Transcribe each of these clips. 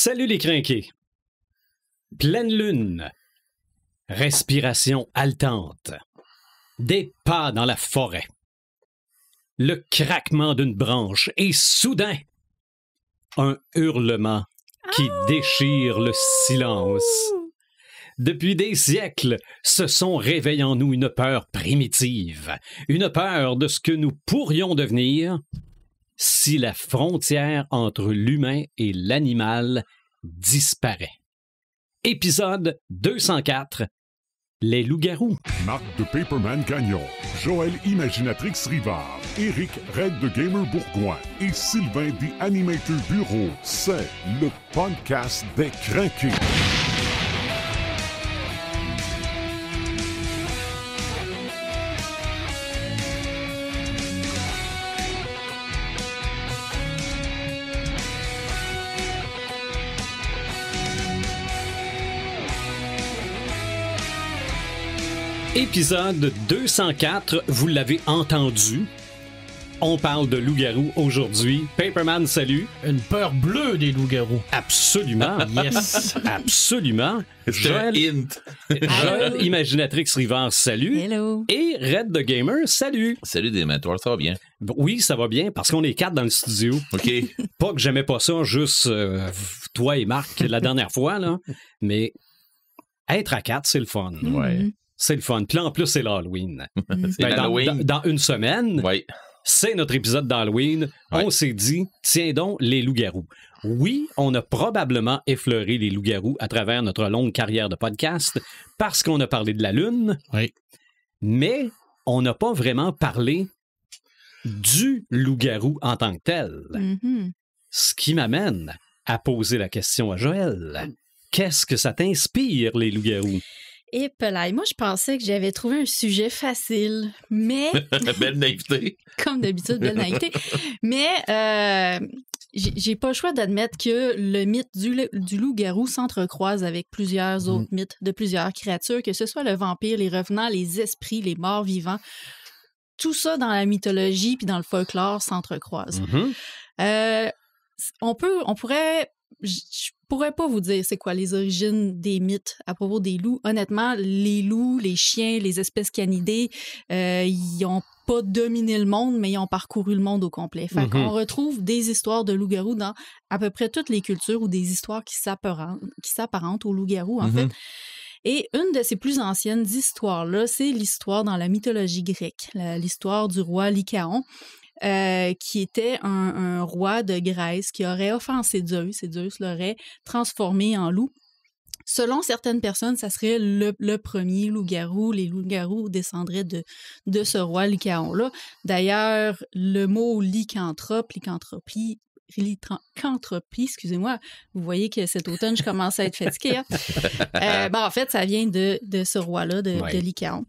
Salut les crinqués. Pleine lune. Respiration haletante. Des pas dans la forêt. Le craquement d'une branche et soudain, un hurlement qui déchire le silence. Depuis des siècles, ce son réveille en nous une peur primitive, une peur de ce que nous pourrions devenir si la frontière entre l'humain et l'animal disparaît. Épisode 204. Les loups-garous. Marc de Paperman Gagnon, Joël Imaginatrix Rivard, Éric Red de Gamer Bourgoin et Sylvain des Animator Bureau. C'est le podcast des crinqués. Épisode 204, vous l'avez entendu. On parle de loups-garous aujourd'hui. Paperman, salut. Une peur bleue des loups-garous. Absolument. Yes. Absolument. Joël Imaginatrix Rivard, salut. Hello. Et Red the Gamer, salut. Salut des mentors, ça va bien? Oui, ça va bien, parce qu'on est 4 dans le studio. OK. Pas que j'aimais pas ça, juste toi et Marc la dernière fois, là. Mais être à 4, c'est le fun. Ouais. C'est le fun. Puis là, en plus, c'est l'Halloween. C'est Ben, l'Halloween. dans une semaine, Oui. c'est notre épisode d'Halloween. Ouais. On s'est dit, tiens donc, les loups-garous. Oui, on a probablement effleuré les loups-garous à travers notre longue carrière de podcast parce qu'on a parlé de la Lune, Oui. mais on n'a pas vraiment parlé du loup-garou en tant que tel. Mhm. Ce qui m'amène à poser la question à Joël. Qu'est-ce que ça t'inspire, les loups-garous? Et Pelaye, moi je pensais que j'avais trouvé un sujet facile, mais Belle naïveté. comme d'habitude, belle naïveté. Mais j'ai pas le choix d'admettre que le mythe du loup-garou s'entrecroise avec plusieurs autres mythes de plusieurs créatures, que ce soit le vampire, les revenants, les esprits, les morts vivants. Tout ça dans la mythologie puis dans le folklore s'entrecroise. Mhm. Je pourrais pas vous dire c'est quoi les origines des mythes à propos des loups. Honnêtement, les loups, les chiens, les espèces canidées, ils ont pas dominé le monde, mais ils ont parcouru le monde au complet. Fait qu'on retrouve des histoires de loups-garous dans à peu près toutes les cultures ou des histoires qui s'apparentent aux loups-garous, en fait. Et une de ces plus anciennes histoires-là, c'est l'histoire dans la mythologie grecque, l'histoire du roi Lycaon. Qui était un roi de Grèce qui aurait offensé Zeus et Zeus l'aurait transformé en loup. Selon certaines personnes, ça serait le premier loup-garou. Les loups-garous descendraient de ce roi Lycaon-là. D'ailleurs, le mot lycanthropie, excusez-moi, vous voyez que cet automne, je commence à être fatiguée. Hein? En fait, ça vient de ce roi-là, de Lycaon.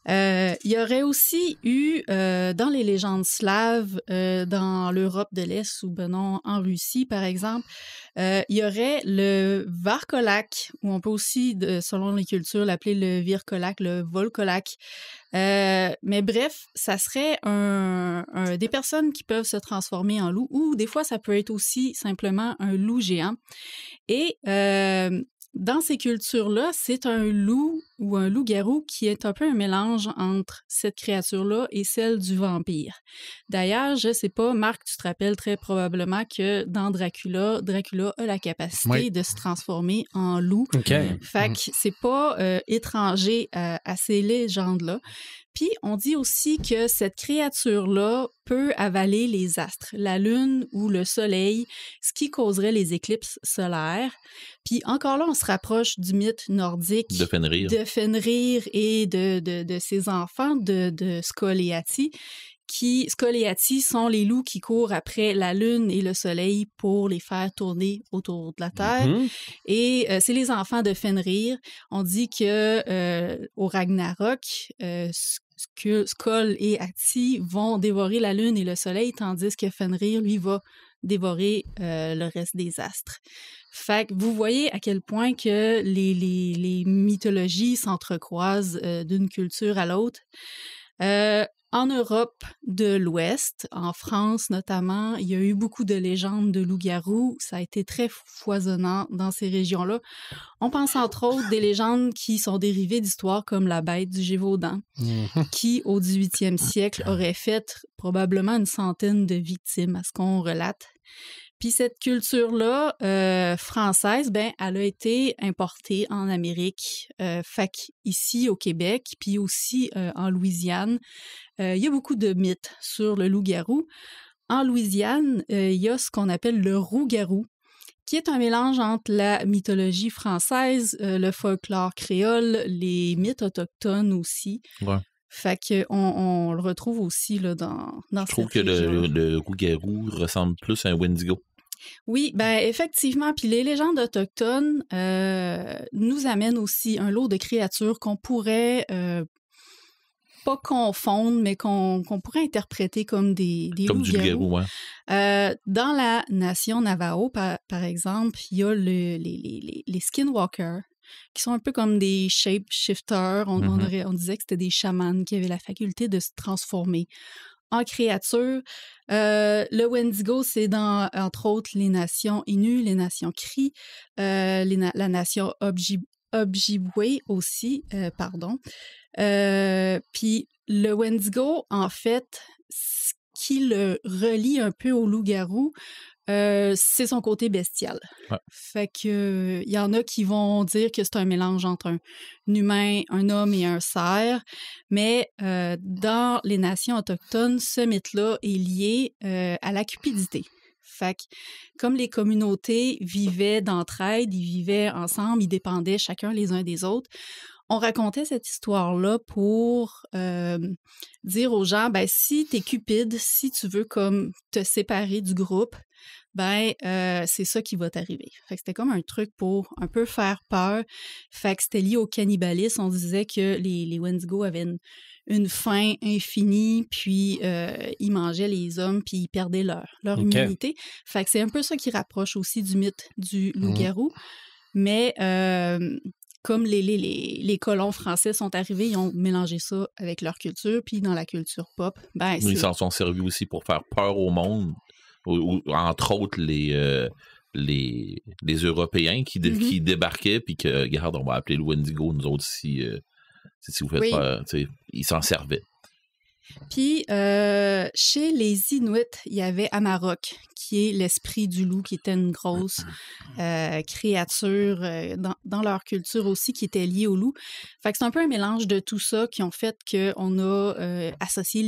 Il y aurait aussi eu, dans les légendes slaves, dans l'Europe de l'Est ou non, en Russie, par exemple, il y aurait le Varkolak, ou on peut aussi, selon les cultures, l'appeler le Virkolak, le Volkolak. Mais bref, ça serait des personnes qui peuvent se transformer en loup, ou des fois, ça peut être aussi simplement un loup géant. Et dans ces cultures-là, c'est un loup ou un loup-garou qui est un peu un mélange entre cette créature-là et celle du vampire. D'ailleurs, je sais pas, Marc, tu te rappelles très probablement que dans Dracula a la capacité de se transformer en loup. OK. Fait que c'est pas étranger à ces légendes-là. Puis, on dit aussi que cette créature-là peut avaler les astres, la lune ou le soleil, ce qui causerait les éclipses solaires. Puis, encore là, on se rapproche du mythe nordique De Fenrir. Et de ses enfants, de Scoléati. Scoléati sont les loups qui courent après la lune et le soleil pour les faire tourner autour de la Terre. Et c'est les enfants de Fenrir. On dit que au Ragnarok, Skoll et Ati vont dévorer la lune et le soleil, tandis que Fenrir, lui, va dévorer le reste des astres. Fait que vous voyez à quel point que les mythologies s'entrecroisent d'une culture à l'autre. En Europe de l'Ouest, en France notamment, il y a eu beaucoup de légendes de loups-garous. Ça a été très foisonnant dans ces régions-là. On pense entre autres des légendes qui sont dérivées d'histoires comme la bête du Gévaudan, qui au 18e siècle aurait fait probablement une centaine de victimes à ce qu'on relate. Puis cette culture-là, française, ben, elle a été importée en Amérique, fait ici au Québec, puis aussi en Louisiane. Il y a beaucoup de mythes sur le loup-garou. En Louisiane, il y a ce qu'on appelle le roux-garou, qui est un mélange entre la mythologie française, le folklore créole, les mythes autochtones aussi. Ouais. Fait qu'on le retrouve aussi là, dans Je trouve cette que région-là. le roux-garou ressemble plus à un Wendigo. Oui, ben effectivement. Puis les légendes autochtones nous amènent aussi un lot de créatures qu'on pourrait pas confondre, mais qu'on pourrait interpréter comme des Comme du loups-garous. loup-garou, ouais. Dans la nation Navajo, par exemple, il y a les skinwalkers, qui sont un peu comme des shapeshifters. On disait que c'était des chamans qui avaient la faculté de se transformer en créatures. Le Wendigo, c'est dans, entre autres, les nations Innu, les nations Cri, la nation Ojibwe aussi, pardon. Puis le Wendigo, en fait, ce qui le relie un peu au loup-garou, c'est son côté bestial. Ouais. Fait que il y en a qui vont dire que c'est un mélange entre un humain, un homme et un cerf, mais dans les nations autochtones, ce mythe-là est lié à la cupidité. Fait que comme les communautés vivaient d'entraide, ils vivaient ensemble, ils dépendaient chacun les uns des autres, on racontait cette histoire-là pour dire aux gens, ben si t'es cupide, si tu veux comme te séparer du groupe, ben c'est ça qui va t'arriver. Fait que c'était comme un truc pour un peu faire peur. Fait que c'était lié au cannibalisme. On disait que les Wendigo avaient une faim infinie, puis ils mangeaient les hommes, puis ils perdaient leur immunité. Fait que c'est un peu ça qui rapproche aussi du mythe du loup-garou. Mais comme les colons français sont arrivés, ils ont mélangé ça avec leur culture, puis dans la culture pop, ben Ils s'en sont servis aussi pour faire peur au monde, entre autres les Européens qui débarquaient, puis que, regarde, on va appeler le Wendigo, nous autres, si vous faites peur, ils s'en servaient. Puis, chez les Inuits, il y avait Amarok, qui est l'esprit du loup, qui était une grosse créature dans leur culture aussi, qui était liée au loup. Fait que c'est un peu un mélange de tout ça qui ont fait qu'on a associé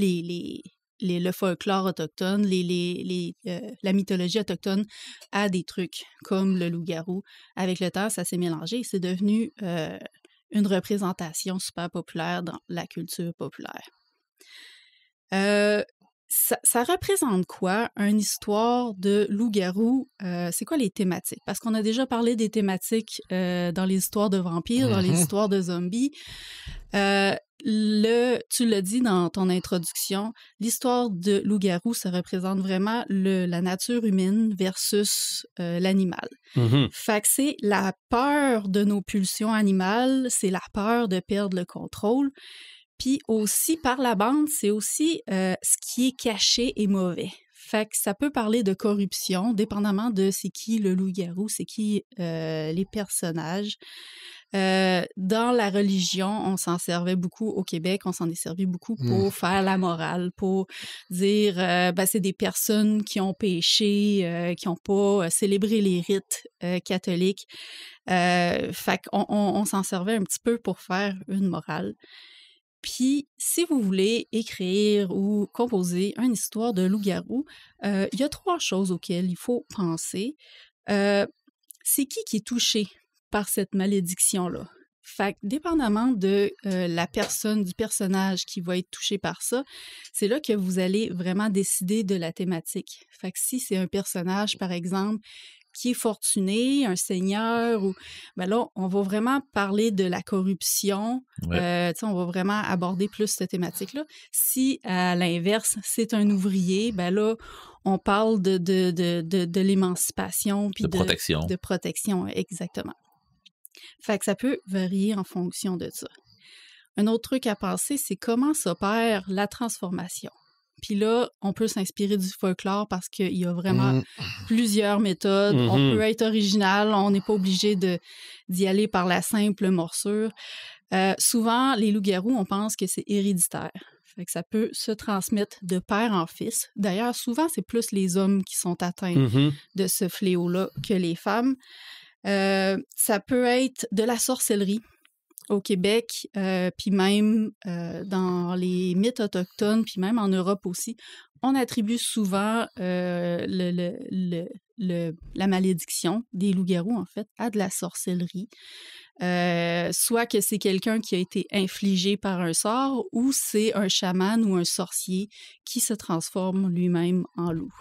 le folklore autochtone, la mythologie autochtone à des trucs comme le loup-garou. Avec le temps, ça s'est mélangé et c'est devenu une représentation super populaire dans la culture populaire. Ça représente quoi, une histoire de loup-garou? C'est quoi les thématiques? Parce qu'on a déjà parlé des thématiques dans les histoires de vampires, dans les histoires de zombies. Tu l'as dit dans ton introduction, l'histoire de loup-garou, ça représente vraiment la nature humaine versus l'animal. Fait que c'est la peur de nos pulsions animales, c'est la peur de perdre le contrôle. Puis aussi, par la bande, c'est aussi ce qui est caché et mauvais. Fait que ça peut parler de corruption, dépendamment de c'est qui le loup-garou, c'est qui les personnages. Dans la religion, on s'en servait beaucoup au Québec, on s'en est servi beaucoup pour faire la morale, pour dire c'est des personnes qui ont péché, qui n'ont pas célébré les rites catholiques. Fait qu'on s'en servait un petit peu pour faire une morale. Puis, si vous voulez écrire ou composer une histoire de loup-garou, il y a 3 choses auxquelles il faut penser. C'est qui est touché par cette malédiction-là? Fait que, dépendamment de la personne, du personnage qui va être touché par ça, c'est là que vous allez vraiment décider de la thématique. Fait que si c'est un personnage, par exemple, qui est fortuné, un seigneur, ou ben là, on va vraiment parler de la corruption. Ouais. On va vraiment aborder plus cette thématique-là. Si, à l'inverse, c'est un ouvrier, ben là, on parle de l'émancipation. Puis de protection. De protection, exactement. Fait que ça peut varier en fonction de ça. un autre truc à penser, c'est comment s'opère la transformation. Puis là, on peut s'inspirer du folklore parce qu'il y a vraiment plusieurs méthodes. On peut être original, on n'est pas obligé d'y aller par la simple morsure. Souvent, les loups-garous, on pense que c'est héréditaire. Fait que ça peut se transmettre de père en fils. D'ailleurs, souvent, c'est plus les hommes qui sont atteints de ce fléau-là que les femmes. Ça peut être de la sorcellerie au Québec, puis même dans les mythes autochtones, puis même en Europe aussi. On attribue souvent la malédiction des loups-garous, en fait, à de la sorcellerie. Soit que c'est quelqu'un qui a été infligé par un sort ou c'est un chaman ou un sorcier qui se transforme lui-même en loup.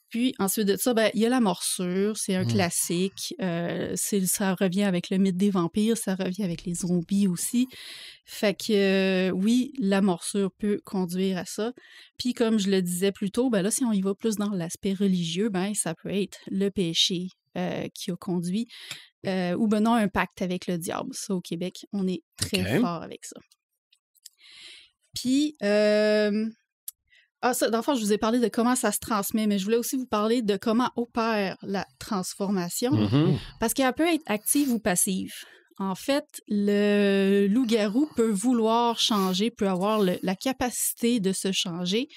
Puis ensuite de ça, il y a la morsure, c'est un classique. Ça revient avec le mythe des vampires, ça revient avec les zombies aussi. Fait que oui, la morsure peut conduire à ça. Puis comme je le disais plus tôt, là, si on y va plus dans l'aspect religieux, ça peut être le péché qui a conduit. Ou non, un pacte avec le diable. Ça, au Québec, on est très fort avec ça. Puis, ça, dans le fond, je vous ai parlé de comment ça se transmet, mais je voulais aussi vous parler de comment opère la transformation, parce qu'elle peut être active ou passive. En fait, le loup-garou peut vouloir changer, peut avoir la capacité de se changer,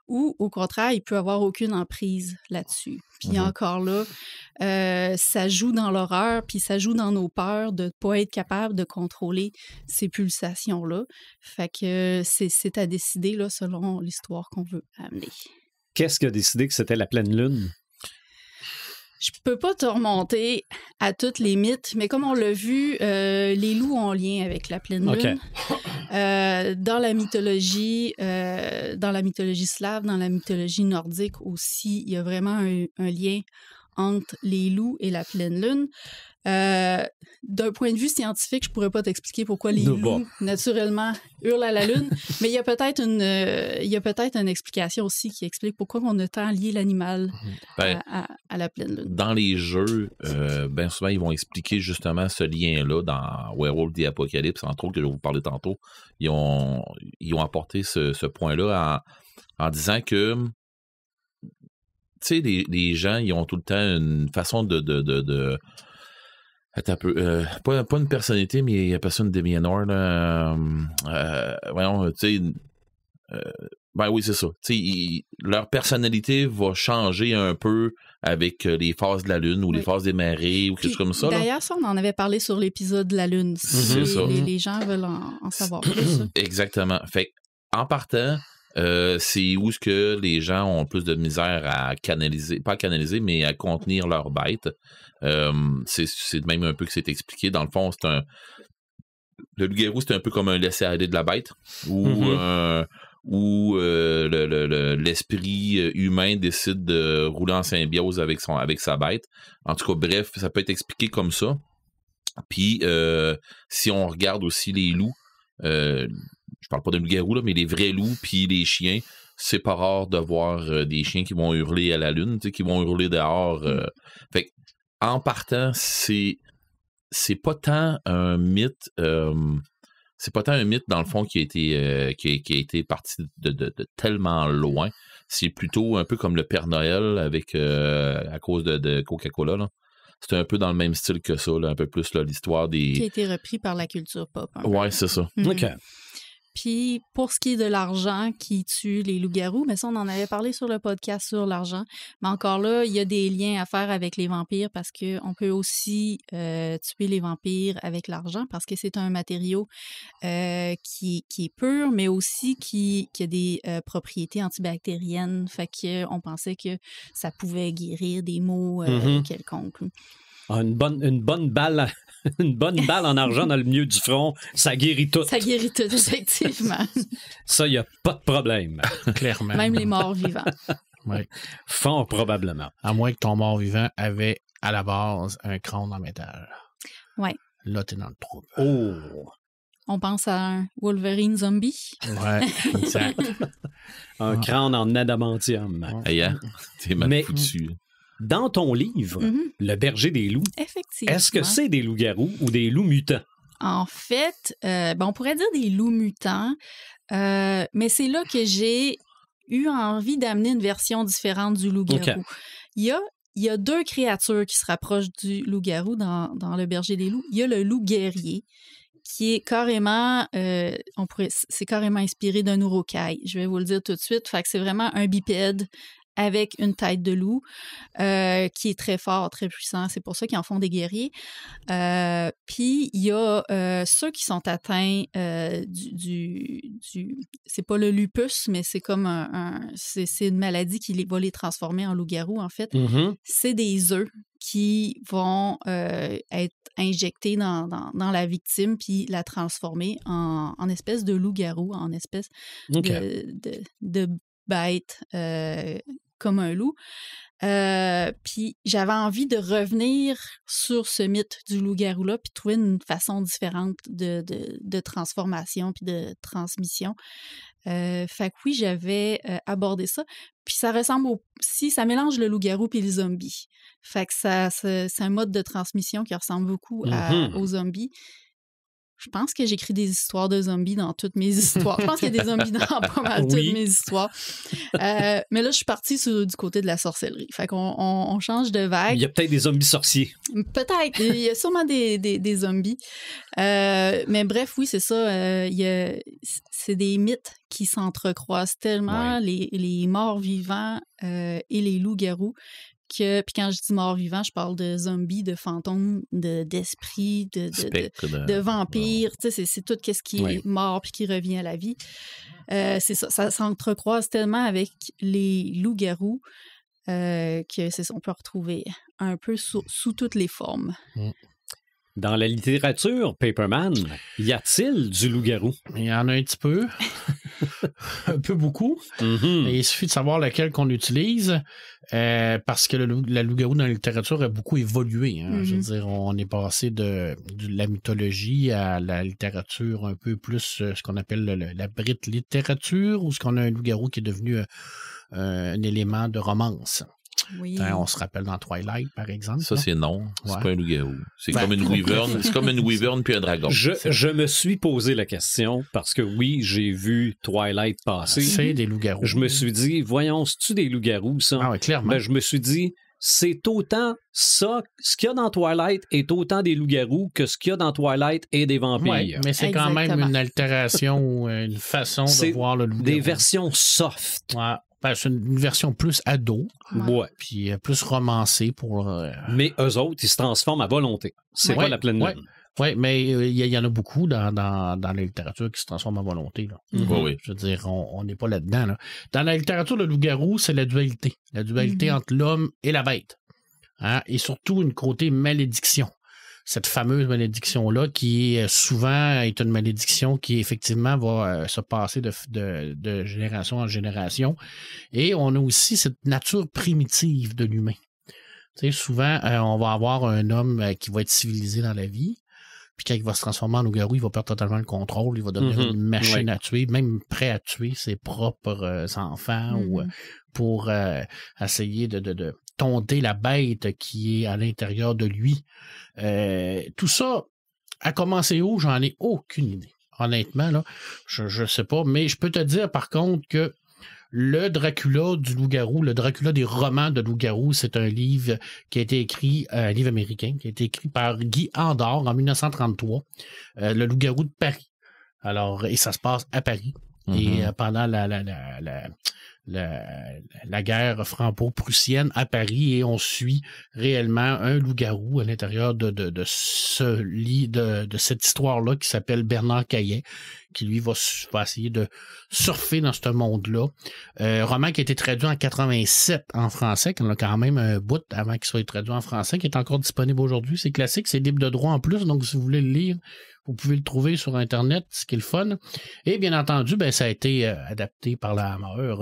ou au contraire, il peut avoir aucune emprise là-dessus. Puis encore là, ça joue dans l'horreur, puis ça joue dans nos peurs de ne pas être capable de contrôler ces pulsations-là. Fait que c'est à décider là, selon l'histoire qu'on veut amener. Qu'est-ce qui a décidé que c'était la pleine lune? Je peux pas te remonter à tous les mythes, mais comme on l'a vu, les loups ont lien avec la pleine lune. Dans la mythologie slave, dans la mythologie nordique aussi, il y a vraiment un lien entre les loups et la pleine lune. D'un point de vue scientifique, je pourrais pas t'expliquer pourquoi les loups, naturellement, hurlent à la lune, mais il y a peut-être une explication aussi qui explique pourquoi on a tant lié l'animal à la pleine lune. Dans les jeux, bien souvent, ils vont expliquer justement ce lien-là dans Werewolf the Apocalypse, entre autres, que je vais vous parler tantôt. Ils ont apporté ce point-là en disant que tu sais, les gens, ils ont tout le temps une façon de attends un peu, pas une personnalité, mais il appelle ça une Demianor, là. Voyons, tu sais, oui, c'est ça. Tu sais, leur personnalité va changer un peu avec les phases de la Lune ou les phases des marées ou quelque chose comme ça. D'ailleurs, ça, on en avait parlé sur l'épisode de la Lune. C'est ça. Les gens veulent en savoir plus. Exactement. Fait en partant, c'est où ce que les gens ont plus de misère à canaliser, pas à canaliser, mais à contenir leurs bêtes. C'est même un peu que c'est expliqué. Dans le fond, le loup-garou, c'est un peu comme un laisser-aller de la bête, où l'esprit humain décide de rouler en symbiose avec sa bête. En tout cas, bref, ça peut être expliqué comme ça. Puis, si on regarde aussi les loups, je parle pas de loup-garou, là, mais les vrais loups puis les chiens, c'est pas rare de voir des chiens qui vont hurler à la lune, qui vont hurler dehors. Fait en partant, c'est pas tant un mythe. C'est pas tant un mythe, dans le fond, qui a été parti de tellement loin. C'est plutôt un peu comme le Père Noël avec à cause de Coca-Cola, là. C'est un peu dans le même style que ça, là, un peu plus là, l'histoire des... Qui a été repris par la culture pop. Ouais, c'est ça. OK. Puis, pour ce qui est de l'argent qui tue les loups-garous, mais ça, on en avait parlé sur le podcast sur l'argent. Mais encore là, il y a des liens à faire avec les vampires parce qu'on peut aussi tuer les vampires avec l'argent parce que c'est un matériau qui est pur, mais aussi qui a des propriétés antibactériennes. Fait qu'on pensait que ça pouvait guérir des maux quelconques. Une bonne balle... Une bonne balle en argent dans le milieu du front, ça guérit tout. Ça guérit tout, effectivement. Ça, il n'y a pas de problème. Clairement. Même les morts vivants. Oui. Fort probablement. À moins que ton mort vivant avait, à la base, un crâne en métal. Oui. Là, t'es dans le trouble. Oh! On pense à un Wolverine zombie. Oui, exact. Un crâne en adamantium. Hey, hein? T'es mal foutu. Dans ton livre, Le berger des loups, effectivement, est-ce que c'est des loups-garous ou des loups mutants? En fait, on pourrait dire des loups mutants, mais c'est là que j'ai eu envie d'amener une version différente du loup-garou. OK. Il y a 2 créatures qui se rapprochent du loup-garou dans Le Berger des loups. Il y a le loup guerrier, qui est carrément, c'est carrément inspiré d'un urukai. Je vais vous le dire tout de suite. Fait que c'est vraiment un bipède avec une tête de loup, qui est très fort, très puissant. C'est pour ça qu'ils en font des guerriers. Puis, il y a ceux qui sont atteints c'est pas le lupus, mais c'est comme c'est une maladie qui va les transformer en loup-garou, en fait. Mhm. C'est des œufs qui vont être injectés dans la victime puis la transformer en espèce de loup-garou, en espèce OK. de bête comme un loup. Puis j'avais envie de revenir sur ce mythe du loup-garou-là puis trouver une façon différente de transformation puis de transmission. Fait que oui, j'avais abordé ça. Puis ça ressemble ça mélange le loup-garou puis le zombie. Fait que c'est un mode de transmission qui ressemble beaucoup aux zombies. Je pense que j'écris des histoires de zombies dans toutes mes histoires. Je pense qu'il y a des zombies dans pas mal toutes mes histoires. Mais là, je suis partie du côté de la sorcellerie. Fait qu'on change de vague. Il y a peut-être des zombies sorciers. Peut-être. Il y a sûrement des zombies. Mais bref, oui, c'est ça. C'est des mythes qui s'entrecroisent tellement, les morts vivants et les loups-garous. Puis quand je dis mort-vivant, je parle de zombies, de fantômes, d'esprits, de vampires. Tu sais, c'est tout ce qui est mort puis qui revient à la vie. C'est ça. Ça s'entrecroise tellement avec les loups-garous on peut retrouver un peu sous toutes les formes. Dans la littérature, Paperman, y a-t-il du loup-garou? Il y en a un petit peu. Un peu beaucoup. Mm-hmm. Mais il suffit de savoir lequel qu'on utilise parce que la loup-garou dans la littérature a beaucoup évolué. Hein. Je veux dire, on est passé de la mythologie à la littérature un peu plus ce qu'on appelle la brite littérature ou ce qu'on a un loup-garou qui est devenu un élément de romance. Oui. On se rappelle dans Twilight, par exemple. Ça, c'est non. C'est pas un loup-garou. C'est Ben, comme une wyvern. C'est comme une wyvern puis un dragon. Je me suis posé la question parce que oui, j'ai vu Twilight passer. C'est des loups-garous. Je me suis dit, voyons, c'est-tu des loups-garous, ça? Ah oui, clairement. Ben, je me suis dit, c'est autant ça, ce qu'il y a dans Twilight est autant des loups-garous que ce qu'il y a dans Twilight est des vampires. Oui, mais c'est quand même une altération ou une façon de voir le loup-garou. Des versions soft. Ouais. Ben, c'est une version plus ado, puis plus romancée pour... Mais eux autres, ils se transforment à volonté. C'est pas la pleine lune. Oui, mais il y en a beaucoup dans la littérature qui se transforment à volonté. Là. Oui. Je veux dire, on n'est pas là-dedans. Là. Dans la littérature, le loup-garou, c'est la dualité. La dualité entre l'homme et la bête. Hein? Et surtout, une côté malédiction. Cette fameuse malédiction-là qui est souvent est une malédiction qui effectivement va se passer de génération en génération. Et on a aussi cette nature primitive de l'humain. Tu sais, souvent, on va avoir un homme qui va être civilisé dans la vie, puis quand il va se transformer en loup-garou, il va perdre totalement le contrôle, il va devenir une machine à tuer, même prêt à tuer ses propres enfants ou pour essayer de tonder la bête qui est à l'intérieur de lui. Tout ça a commencé où? J'en ai aucune idée. Honnêtement, là, je sais pas. Mais je peux te dire, par contre, que le Dracula du loup-garou, le Dracula des romans de loup-garou, c'est un livre qui a été écrit, un livre américain, qui a été écrit par Guy Andor en 1933, le loup-garou de Paris. Alors, et ça se passe à Paris. Et pendant la guerre franco-prussienne à Paris, et on suit réellement un loup-garou à l'intérieur de cette histoire-là qui s'appelle Bernard Caillet, qui lui va essayer de surfer dans ce monde-là. Roman qui a été traduit en 87 en français, qu'on a quand même un bout avant qu'il soit traduit en français, qui est encore disponible aujourd'hui. C'est classique, c'est libre de droit en plus, donc si vous voulez le lire, vous pouvez le trouver sur Internet, ce qui est le fun. Et bien entendu, ça a été adapté par la Hammer.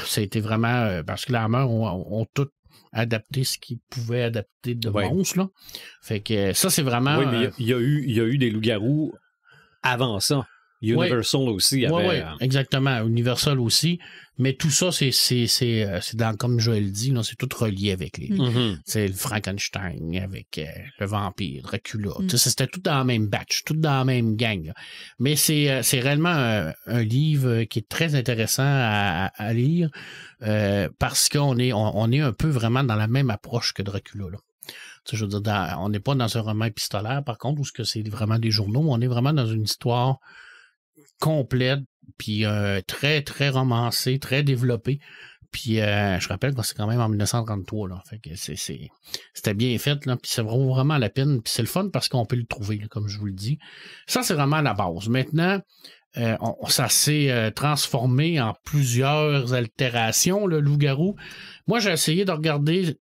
Ça a été vraiment... parce que la Hammer ont tout adapté ce qu'ils pouvaient adapter de monstres. Là. Fait que ça, c'est vraiment... Oui, mais il y a eu des loups-garous avant ça. Universal aussi avait... Oui, exactement. Universal aussi. Mais tout ça, c'est dans, comme Joël dit, c'est tout relié avec les... C'est le Frankenstein avec le vampire, Dracula. C'était tout dans la même batch, tout dans la même gang. Là. Mais c'est réellement un livre qui est très intéressant à lire parce qu'on est, on est un peu vraiment dans la même approche que Dracula. Là. Je veux dire, on n'est pas dans un roman épistolaire, par contre, où c'est vraiment des journaux, mais on est vraiment dans une histoire complète, puis très, très romancée, très développée. Puis je rappelle que c'est quand même en 1933, là. Fait que c'était bien fait, là, puis ça vaut vraiment la peine. Puis c'est le fun parce qu'on peut le trouver, là, comme je vous le dis. Ça, c'est vraiment la base. Maintenant, ça s'est transformé en plusieurs altérations, le loup-garou. Moi, j'ai essayé de regarder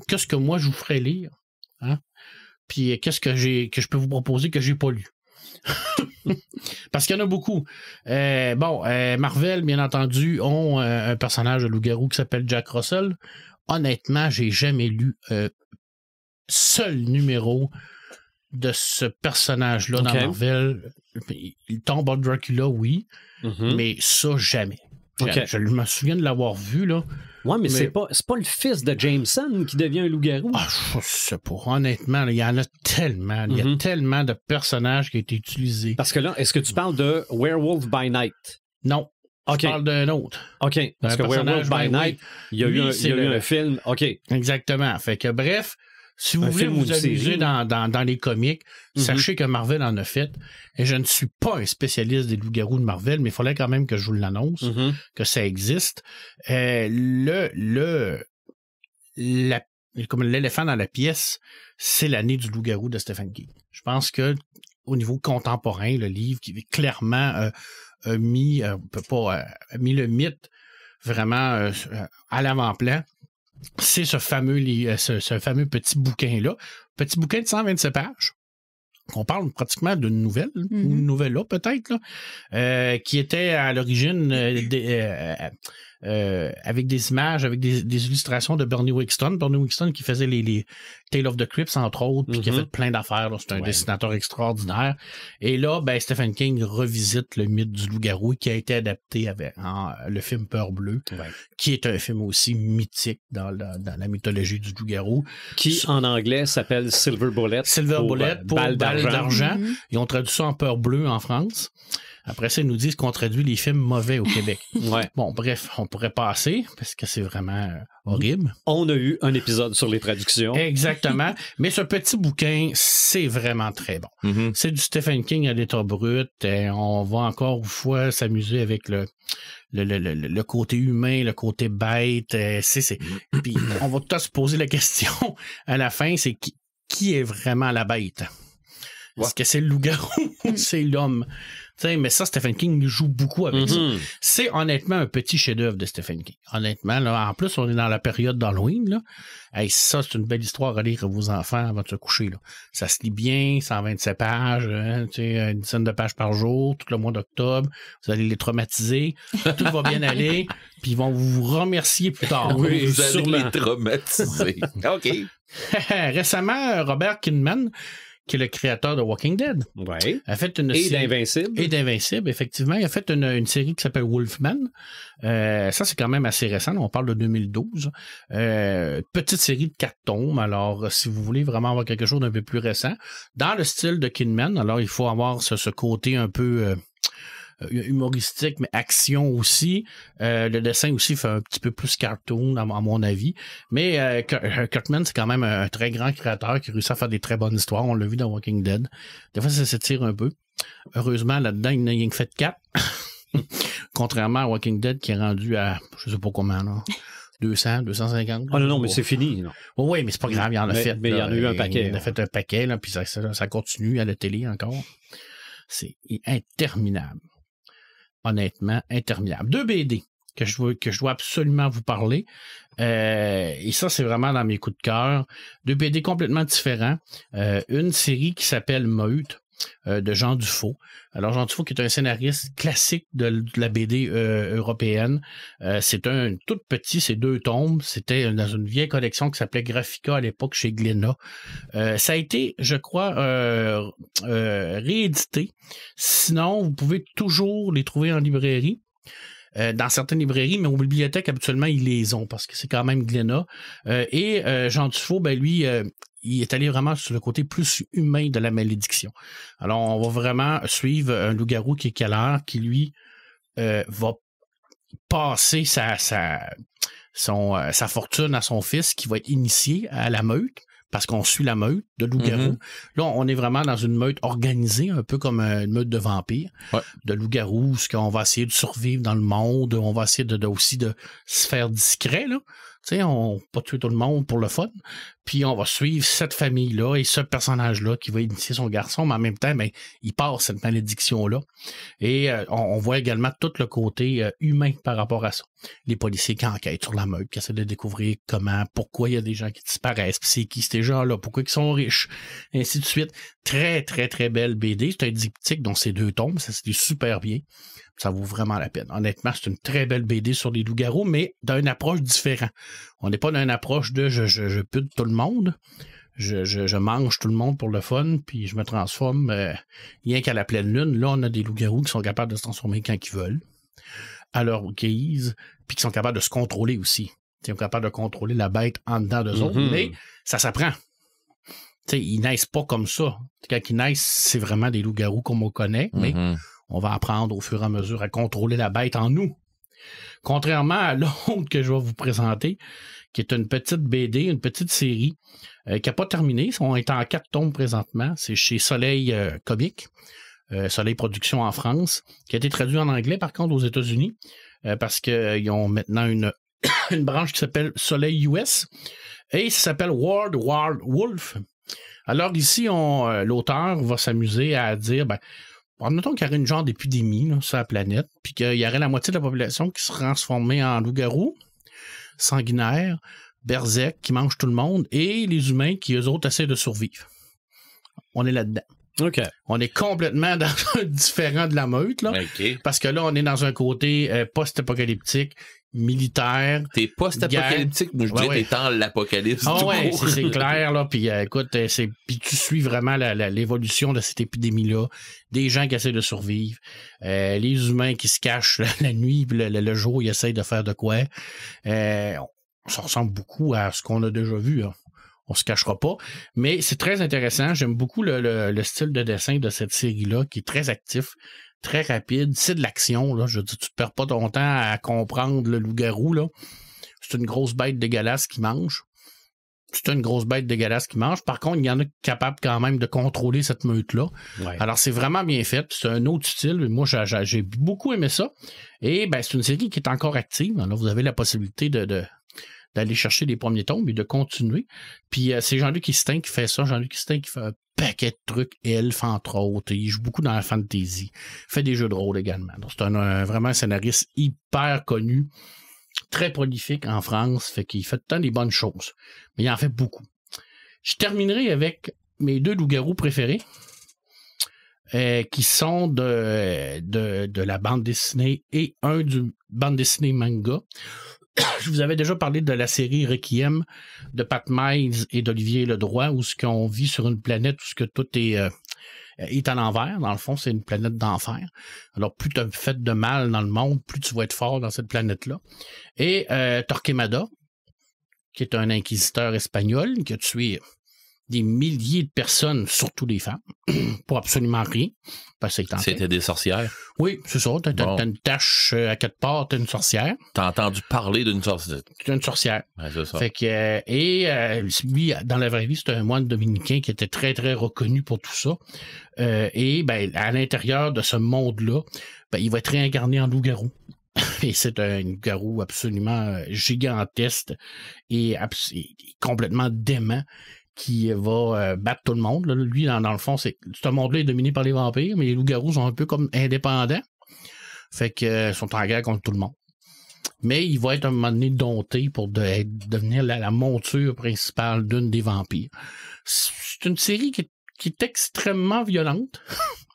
qu'est-ce que moi je vous ferais lire, hein? Puis qu'est-ce que je peux vous proposer que j'ai pas lu. Parce qu'il y en a beaucoup. Marvel, bien entendu, ont un personnage de loup-garou qui s'appelle Jack Russell. Honnêtement, j'ai jamais lu seul numéro de ce personnage-là dans Marvel. Il tombe en Dracula, oui, mais ça, jamais. Je me souviens de l'avoir vu, là. Ouais, mais c'est pas le fils de Jameson qui devient un loup-garou. Ah, je sais pas. Honnêtement, il y en a tellement. Il y a tellement de personnages qui ont été utilisés. Parce que là, est-ce que tu parles de Werewolf by Night? Non. Je parle d'un autre. OK. Parce que Werewolf by Night, il y a eu un film. OK. Exactement. Fait que bref, si vous voulez vous amuser dans les comics, sachez que Marvel en a fait. Et je ne suis pas un spécialiste des loups-garous de Marvel, mais il fallait quand même que je vous l'annonce, que ça existe. Comme l'éléphant dans la pièce, c'est l'année du loup-garou de Stephen King. Je pense que au niveau contemporain, le livre qui est clairement a mis le mythe vraiment à l'avant-plan. C'est ce fameux petit bouquin-là. Petit bouquin de 127 pages. On parle pratiquement d'une nouvelle, ou une nouvelle-là peut-être, là, qui était à l'origine avec des images, avec des illustrations de Bernie Wixton. Bernie Wixton qui faisait les Tale of the Crypt, entre autres, puis qui a fait plein d'affaires. Là. C'est un dessinateur extraordinaire. Et là, Stephen King revisite le mythe du loup-garou qui a été adapté avec le film Peur bleue, qui est un film aussi mythique dans la mythologie du loup-garou. Qui, en anglais, s'appelle Silver Bullet. Silver Bullet pour Balle d'argent. Ils ont traduit ça en Peur bleue en France. Après ça, ils nous disent qu'on traduit les films mauvais au Québec. Bon, bref, on pourrait passer, parce que c'est vraiment horrible. On a eu un épisode sur les traductions. Exactement. Mais ce petit bouquin, c'est vraiment très bon. C'est du Stephen King à l'état brut. Et on va encore une fois s'amuser avec le côté humain, le côté bête. Puis on va tout à se poser la question à la fin, c'est qui est vraiment la bête? Est-ce que c'est le loup-garou ou c'est l'homme? Mais ça, Stephen King joue beaucoup avec ça. C'est honnêtement un petit chef-d'œuvre de Stephen King. Honnêtement, là, en plus, on est dans la période d'Halloween. Là. Hey, ça, c'est une belle histoire à lire à vos enfants avant de se coucher. Là. Ça se lit bien, 127 pages, une dizaine de pages par jour, tout le mois d'octobre. Vous allez les traumatiser. Tout va bien aller. Puis ils vont vous remercier plus tard. Oui, vous allez les traumatiser. OK. Récemment, Robert Kirkman, qui est le créateur de Walking Dead. A fait une série... d'Invincible. Et d'Invincible, effectivement. Il a fait une série qui s'appelle Wolfman. Ça, c'est quand même assez récent. On parle de 2012. Petite série de 4 tomes. Alors, si vous voulez vraiment avoir quelque chose d'un peu plus récent, dans le style de Kinman, alors il faut avoir ce côté un peu... humoristique, mais action aussi. Le dessin aussi fait un petit peu plus cartoon, à mon avis. Mais Kirkman, c'est quand même un très grand créateur qui réussit à faire des très bonnes histoires. On l'a vu dans Walking Dead. Des fois, ça s'étire un peu. Heureusement, là-dedans, il n'a rien que fait 4. Contrairement à Walking Dead qui est rendu à, je sais pas comment, là. 200, 250. Ah non, mais c'est fini. Non. Oui, mais c'est pas grave, il en a fait. Mais il y en a eu un paquet. Il en a fait un paquet, là, puis ça continue à la télé encore. C'est interminable. Honnêtement, interminable. 2 BD que je dois absolument vous parler. Et ça, c'est vraiment dans mes coups de cœur. 2 BD complètement différents. Une série qui s'appelle Meute. de Jean Dufaux. Alors, Jean Dufaux, qui est un scénariste classique de la BD européenne. C'est un tout petit, c'est 2 tomes. C'était dans une vieille collection qui s'appelait Graphica à l'époque chez Glénat. Ça a été, je crois, réédité. Sinon, vous pouvez toujours les trouver en librairie. Dans certaines librairies, mais aux bibliothèques, habituellement, ils les ont parce que c'est quand même Glénat. Et Jean Dufaux, ben lui, il est allé vraiment sur le côté plus humain de la malédiction. Alors, on va vraiment suivre un loup-garou qui est Keller, qui lui va passer sa fortune à son fils, qui va être initié à la meute, parce qu'on suit la meute de loup-garou. Là, on est vraiment dans une meute organisée, un peu comme une meute de vampires, de loup-garou, ce qu'on va essayer de survivre dans le monde, on va essayer aussi de se faire discret, là. Tu sais, on va pas tuer tout le monde pour le fun. Puis on va suivre cette famille-là et ce personnage-là qui va initier son garçon, mais en même temps, ben, il part cette malédiction-là. Et on voit également tout le côté humain par rapport à ça. Les policiers qui enquêtent sur la meute, qui essaient de découvrir pourquoi il y a des gens qui disparaissent, puis c'est qui ces gens-là, pourquoi ils sont riches, et ainsi de suite. Très, très, très belle BD. C'est un diptyque, dont c'est 2 tomes, ça se lit super bien. Ça vaut vraiment la peine. Honnêtement, c'est une très belle BD sur les loups-garous, mais d'une approche différente. On n'est pas dans une approche de je pute tout le monde, je mange tout le monde pour le fun, puis je me transforme rien qu'à la pleine lune. Là, on a des loups-garous qui sont capables de se transformer quand ils veulent, à leur guise, puis qui sont capables de se contrôler aussi. Ils sont capables de contrôler la bête en dedans d'eux autres, mais ça s'apprend. T'sais, ils naissent pas comme ça. Quand ils naissent, c'est vraiment des loups-garous comme on connaît, mais on va apprendre au fur et à mesure à contrôler la bête en nous. Contrairement à l'autre que je vais vous présenter, qui est une petite BD, une petite série, qui n'a pas terminé. On est en 4 tomes présentement. C'est chez Soleil Comics, Soleil Productions en France, qui a été traduit en anglais, par contre, aux États-Unis, parce qu'ils ont maintenant une branche qui s'appelle Soleil US, et ça s'appelle World War Wolf. Alors ici, l'auteur va s'amuser à dire, admettons qu'il y aurait une genre d'épidémie là, sur la planète, puis qu'il y aurait la moitié de la population qui se transformait en loup-garou, sanguinaire, berserk, qui mange tout le monde, et les humains qui, eux autres, essaient de survivre. On est là-dedans. OK. On est complètement dans un différent de la meute, là, parce que là, on est dans un côté post-apocalyptique, militaire. T'es post-apocalyptique, moi je dirais t'es dans l'apocalypse. Ah ouais, c'est clair, là. Puis écoute, puis tu suis vraiment l'évolution de cette épidémie-là. Des gens qui essaient de survivre. Les humains qui se cachent la nuit, puis le jour, ils essayent de faire de quoi. Ça ressemble beaucoup à ce qu'on a déjà vu, hein. On se cachera pas. Mais c'est très intéressant. J'aime beaucoup le style de dessin de cette série-là, qui est très actif, très rapide. C'est de l'action, là. Je veux dire, tu te perds pas ton temps à comprendre le loup-garou, là. C'est une grosse bête dégueulasse qui mange. Par contre, il y en a capables quand même de contrôler cette meute-là. Ouais. Alors, c'est vraiment bien fait. C'est un autre style. Moi, j'ai beaucoup aimé ça. Et c'est une série qui est encore active. Alors, vous avez la possibilité d'aller chercher les premiers tomes et de continuer. Puis c'est Jean-Luc Istin qui fait ça. Jean-Luc Istin qui fait un paquet de trucs, Elf entre autres. Il joue beaucoup dans la fantasy. Il fait des jeux de rôle également. Donc c'est vraiment un scénariste hyper connu, très prolifique en France. Fait qu'il fait tant des bonnes choses. Mais il en fait beaucoup. Je terminerai avec mes 2 loups-garous préférés, qui sont de la bande dessinée et un du bande dessinée manga. Je vous avais déjà parlé de la série Requiem de Pat Miles et d'Olivier Ledroit, où ce qu'on vit sur une planète où ce que tout est à l'envers. Dans le fond, c'est une planète d'enfer. Alors, plus tu as fait de mal dans le monde, plus tu vas être fort dans cette planète-là. Et Torquemada, qui est un inquisiteur espagnol qui a tué des milliers de personnes, surtout des femmes, pour absolument rien. C'était des sorcières? Oui, c'est ça. T'as une tache à quelque part, t'as une sorcière. T'as entendu parler d'une sorcière? C'est une sorcière. Ouais, c'est ça. Fait que, lui, dans la vraie vie, c'était un moine dominicain qui était très, très reconnu pour tout ça. À l'intérieur de ce monde-là, il va être réincarné en loup-garou. Et c'est un loup-garou absolument gigantesque et complètement dément, qui va battre tout le monde. Là, lui, dans le fond, ce monde-là est dominé par les vampires, mais les loups-garous sont un peu comme indépendants. Fait que sont en guerre contre tout le monde. Mais il va être à un moment donné dompté pour devenir la monture principale d'une des vampires. C'est une série qui qui est extrêmement violente.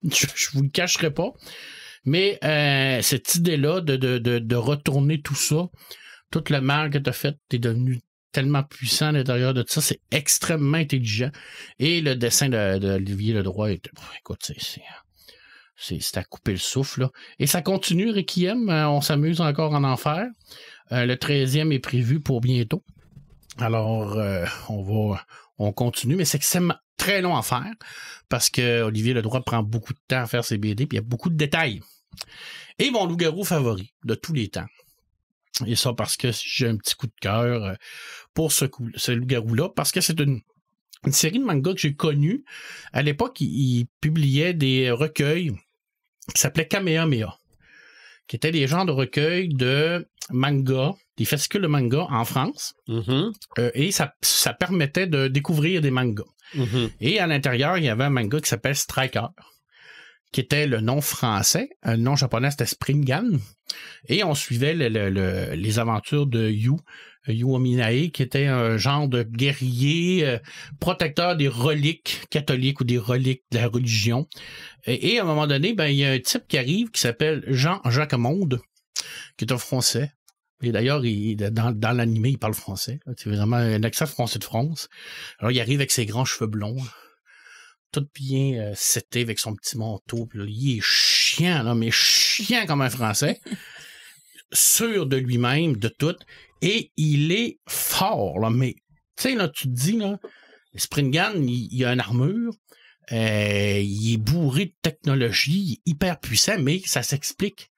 Je vous le cacherai pas. Mais cette idée-là de retourner tout ça, tout le mal que tu as fait, tu es devenu tellement puissant à l'intérieur de ça, c'est extrêmement intelligent. Et le dessin d'Olivier Ledroit, écoute, c'est à couper le souffle. Là. Et ça continue, Requiem, on s'amuse encore en enfer. Le 13e est prévu pour bientôt. Alors, on continue, mais c'est extrêmement très long à faire parce que Olivier Ledroit prend beaucoup de temps à faire ses BD, puis il y a beaucoup de détails. Et mon loup-garou favori de tous les temps. Et ça parce que j'ai un petit coup de cœur pour ce loup-garou-là, parce que c'est une série de mangas que j'ai connue. À l'époque, il publiait des recueils qui s'appelaient Kamehameha, qui étaient des genres de recueils de manga, des fascicules de manga en France. Et ça permettait de découvrir des mangas. Et à l'intérieur, il y avait un manga qui s'appelle Striker, qui était le nom français. Le nom japonais, c'était Springan. Et on suivait les aventures de Yu Ominae, qui était un genre de guerrier protecteur des reliques catholiques ou des reliques de la religion. Et à un moment donné, il y a un type qui arrive qui s'appelle Jean-Jacques Monde, qui est un Français. Et d'ailleurs, dans l'animé, il parle français. C'est vraiment un accent français de France. Alors, il arrive avec ses grands cheveux blonds, tout bien seté avec son petit manteau. Puis là, il est chiant, là, mais chiant comme un Français. Sûr de lui-même, de tout. Et il est fort, là. Mais, tu sais, là, tu te dis, là, Springan, il a une armure. Il est bourré de technologie. Il est hyper puissant, mais ça s'explique.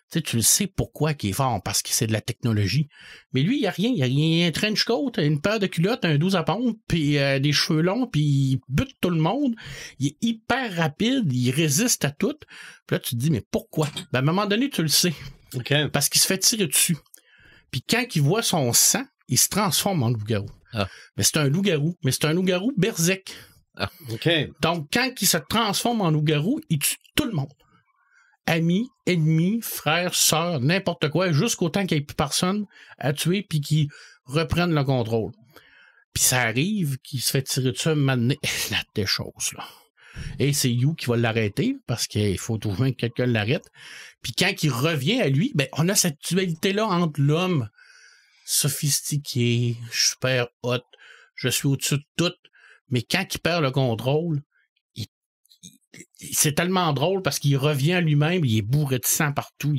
Tu sais, tu le sais pourquoi il est fort, parce que c'est de la technologie. Mais lui, il n'y a rien. Il a un trench coat, une paire de culottes, un 12 à pompe, puis des cheveux longs, puis il bute tout le monde. Il est hyper rapide, il résiste à tout. Puis là, tu te dis, mais pourquoi? À un moment donné, tu le sais. Okay. Parce qu'il se fait tirer dessus. Puis quand il voit son sang, il se transforme en loup-garou. Ah. Mais c'est un loup-garou. Mais c'est un loup-garou berserk. Ah. Okay. Donc, quand il se transforme en loup-garou, il tue tout le monde. Amis, ennemis, frères, sœurs, n'importe quoi, jusqu'au temps qu'il n'y ait plus personne à tuer puis qu'ils reprennent le contrôle. Puis ça arrive qu'il se fait tirer dessus un moment donné. Il a des choses, là. Et c'est You qui va l'arrêter parce qu'il faut toujours que quelqu'un l'arrête. Puis quand il revient à lui, on a cette dualité-là entre l'homme sophistiqué, super hot, je suis au-dessus de tout, mais quand il perd le contrôle, c'est tellement drôle parce qu'il revient à lui-même, il est bourré de sang partout,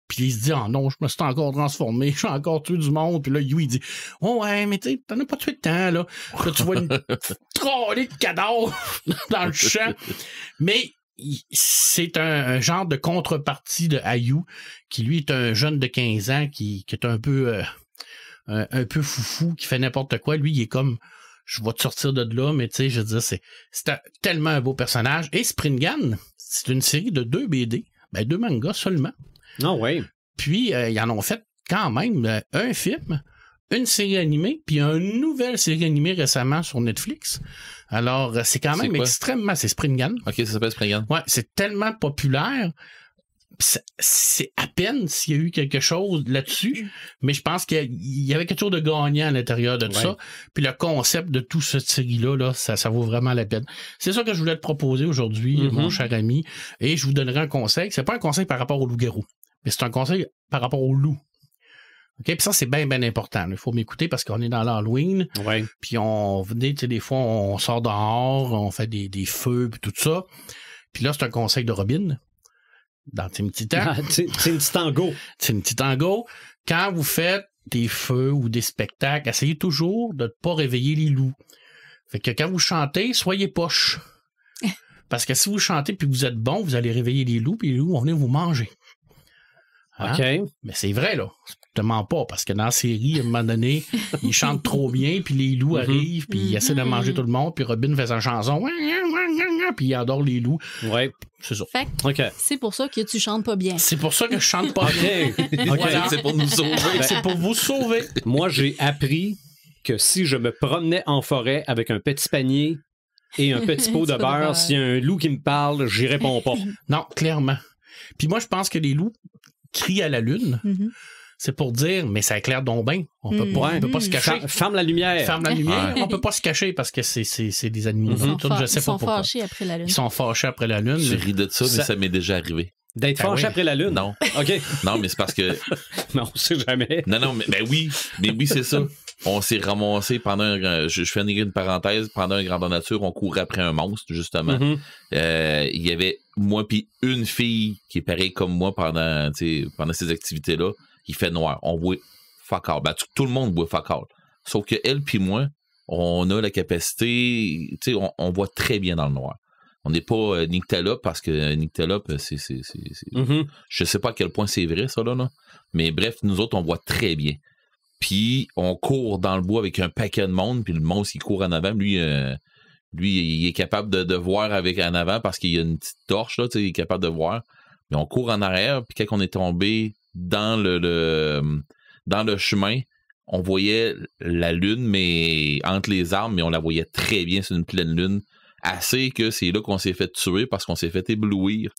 puis il se dit « Oh non, je me suis encore transformé, je suis encore tué du monde. » Puis là, Yu, il dit « Oh ouais, mais tu sais, t'en as pas tué de temps, là. » Là, tu vois une trollée de cadavres dans le champ. Mais c'est un genre de contrepartie de Ayu, qui lui est un jeune de 15 ans qui est un peu foufou, qui fait n'importe quoi. Lui, il est comme je vais te sortir de là, mais tu sais, je veux dire, c'est tellement un beau personnage. Et Springan, c'est une série de 2 BD, 2 mangas seulement. Ah oui. Puis, ils en ont fait quand même un film, une série animée, puis une nouvelle série animée récemment sur Netflix. Alors, c'est quand même extrêmement... C'est Springan. OK, ça s'appelle Springan. Ouais, c'est tellement populaire. C'est à peine s'il y a eu quelque chose là-dessus, mais je pense qu'il y avait quelque chose de gagnant à l'intérieur de ça. Puis le concept de toute cette série-là, là, ça vaut vraiment la peine. C'est ça que je voulais te proposer aujourd'hui, mon cher ami, et je vous donnerai un conseil. C'est pas un conseil par rapport au loup-garou, mais c'est un conseil par rapport au loup. OK? Puis ça, c'est bien, bien important. Il faut m'écouter parce qu'on est dans l'Halloween. Ouais. Puis des fois, on sort dehors, on fait des feux, puis tout ça. Puis là, c'est un conseil de Robin. Dans Timothy Tango. Timothy Tango. Timothy Tango. Quand vous faites des feux ou des spectacles, essayez toujours de ne pas réveiller les loups. Fait que quand vous chantez, soyez poche. Parce que si vous chantez puis que vous êtes bon, vous allez réveiller les loups, puis les loups vont venir vous manger. Hein? OK. Mais c'est vrai, là. Je te mens pas, parce que dans la série, à un moment donné, ils chantent trop bien, puis les loups arrivent, puis ils essaient de manger tout le monde, puis Robin fait sa chanson, puis il adore les loups. Ouais. C'est ça. Fait que c'est pour ça que tu chantes pas bien. C'est pour ça que je chante pas bien. Voilà. C'est pour nous sauver. C'est pour vous sauver. Moi, j'ai appris que si je me promenais en forêt avec un petit panier et un petit pot de beurre, s'il y a un loup qui me parle, j'y réponds pas. Non, clairement. Puis moi, je pense que les loups crient à la lune. C'est pour dire, mais ça éclaire donc bien. On peut pas se cacher. Ferme la lumière. Ferme la lumière. On peut pas se cacher parce que c'est des animaux. Ils sont fâchés après la lune. Ils sont fâchés après la lune. Je ris de ça, mais ça m'est déjà arrivé. D'être fâché après la lune? Non. OK. Non, mais c'est parce que... Non, on sait jamais. Non, mais oui, c'est ça. On s'est ramassé pendant je fais une parenthèse, pendant un grandeur nature, on courait après un monstre, justement. Il y avait moi puis une fille qui est pareille comme moi pendant ces activités-là. Il fait noir. On voit fuck all. Ben, tout le monde voit fuck all. Sauf que elle puis moi, on a la capacité, on voit très bien dans le noir. On n'est pas nyctalope parce que nyctalope, c'est je sais pas à quel point c'est vrai, ça, là. Mais bref, nous autres, on voit très bien. Puis, on court dans le bois avec un paquet de monde, puis le monstre, il court en avant. Lui, il est capable de voir avec en avant parce qu'il y a une petite torche, là, il est capable de voir. Mais on court en arrière, puis quand on est tombé dans le chemin, on voyait la lune, mais entre les arbres, mais on la voyait très bien, c'est une pleine lune. Assez que c'est là qu'on s'est fait tuer parce qu'on s'est fait éblouir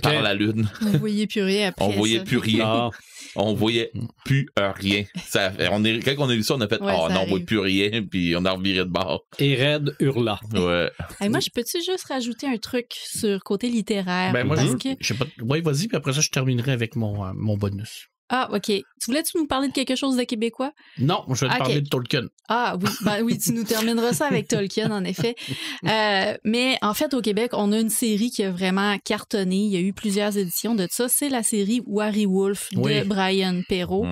par la lune. On voyait plus rien après. On voyait plus rien. On voyait plus rien. Quand on a lu ça, on a fait non, on voit plus rien, puis on a reviré de bord. Et Red hurla. Ouais. Moi, je peux-tu juste rajouter un truc sur côté littéraire? Ben, moi, je sais pas. Oui, vas-y, puis après ça, je terminerai avec mon bonus. Ah, OK. Tu voulais-tu nous parler de quelque chose de québécois? Non, je vais te parler de Tolkien. Ah oui, tu nous termineras ça avec Tolkien, en effet. Mais en fait, au Québec, on a une série qui a vraiment cartonné. Il y a eu plusieurs éditions de ça. C'est la série Wary Wolf de Brian Perrault.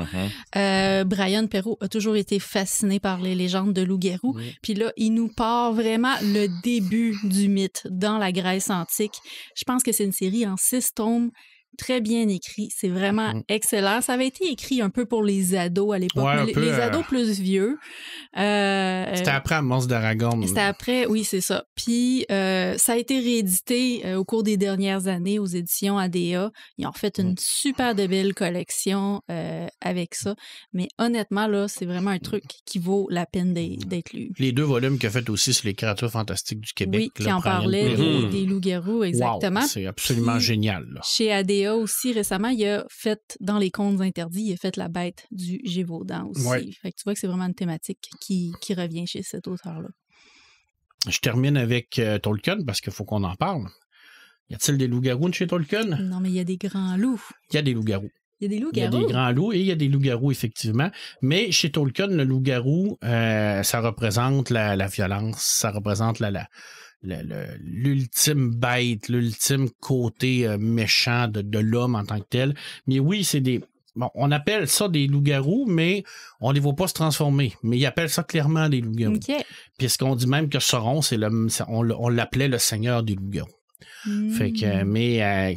Brian Perrault a toujours été fasciné par les légendes de loup-garou. Puis là, il nous part vraiment le début du mythe dans la Grèce antique. Je pense que c'est une série en 6 tomes. Très bien écrit. C'est vraiment excellent. Ça avait été écrit un peu pour les ados à l'époque. Ouais, les ados plus vieux. C'était après Monstre d'Aragorn. C'était après, oui, c'est ça. Puis, ça a été réédité au cours des dernières années aux éditions ADA. Ils ont fait une super de belle collection avec ça. Mais honnêtement, là, c'est vraiment un truc qui vaut la peine d'être lu. Les 2 volumes qu'il a fait aussi sur les créatures fantastiques du Québec. Oui, qui en parlait des loups-garous, exactement. Wow, c'est absolument génial. Là. Chez ADA aussi, récemment, il a fait, dans les contes interdits, il a fait la bête du Gévaudan aussi. Ouais. Fait que tu vois que c'est vraiment une thématique qui revient chez cet auteur-là. Je termine avec Tolkien parce qu'il faut qu'on en parle. Y a-t-il des loups-garous chez Tolkien? Non, mais il y a des grands loups. Il y a des loups-garous. Il y a des loups-garous. Il y a des grands loups et il y a des loups-garous, effectivement. Mais chez Tolkien, le loup-garou, ça représente la violence, ça représente l'ultime bête, l'ultime côté méchant de l'homme en tant que tel. Mais oui, c'est des... Bon, on appelle ça des loups-garous, mais on ne les voit pas se transformer. Mais ils appellent ça clairement des loups-garous. Okay. Puis ce qu'on dit même que Sauron, on l'appelait le seigneur des loups-garous. Fait que,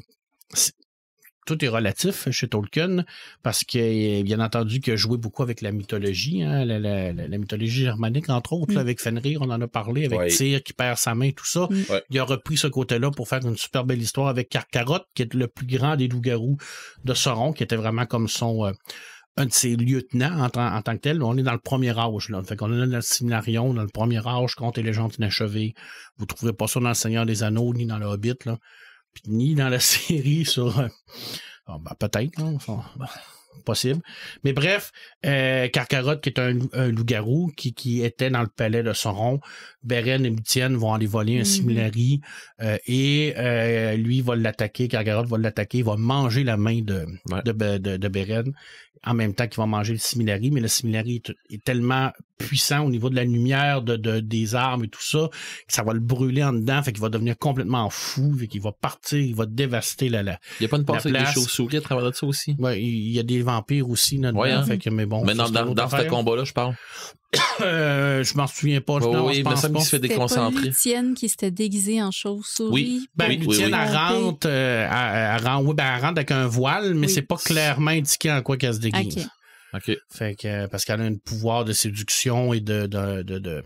tout est relatif chez Tolkien parce que, bien entendu, qu'il a joué beaucoup avec la mythologie, hein, la mythologie germanique, entre autres, là, avec Fenrir, on en a parlé, avec Tyr qui perd sa main, tout ça. Il a repris ce côté-là pour faire une super belle histoire avec Carcarotte, qui est le plus grand des loups-garous de Sauron, qui était vraiment comme un de ses lieutenants en tant que tel. On est dans le premier âge. Là. Fait qu'on est dans le Silmarillion, dans le premier âge, Contes et légendes inachevées. Vous ne trouverez pas ça dans le Seigneur des Anneaux, ni dans le Hobbit, là. Puis ni dans la série sur... peut-être, non? Possible. Mais bref, Carcarotte, qui est un loup-garou qui était dans le palais de Sauron, Beren et Luthien vont aller voler un Similari et lui va l'attaquer, Carcarotte va l'attaquer, il va manger la main de Beren en même temps qu'il va manger le Similari, mais le Similari est tellement puissant au niveau de la lumière, des armes et tout ça, que ça va le brûler en dedans, fait qu'il va devenir complètement fou, fait qu'il va partir, il va dévaster la place. Il n'y a pas une passe avec des chauves-souris à travers de ça aussi? Oui, il y a des vampires aussi là-dedans, fait que, mais bon. Mais dans ce combat-là, je parle. Je m'en souviens pas. Oui, mais ça me se fait déconcentrer. C'était pas Luthien qui s'était déguisé en chauve-souris. Oui, Luthien, elle rentre avec un voile, mais c'est pas clairement indiqué en quoi qu'elle se déguise. OK. Fait que, parce qu'elle a un pouvoir de séduction et de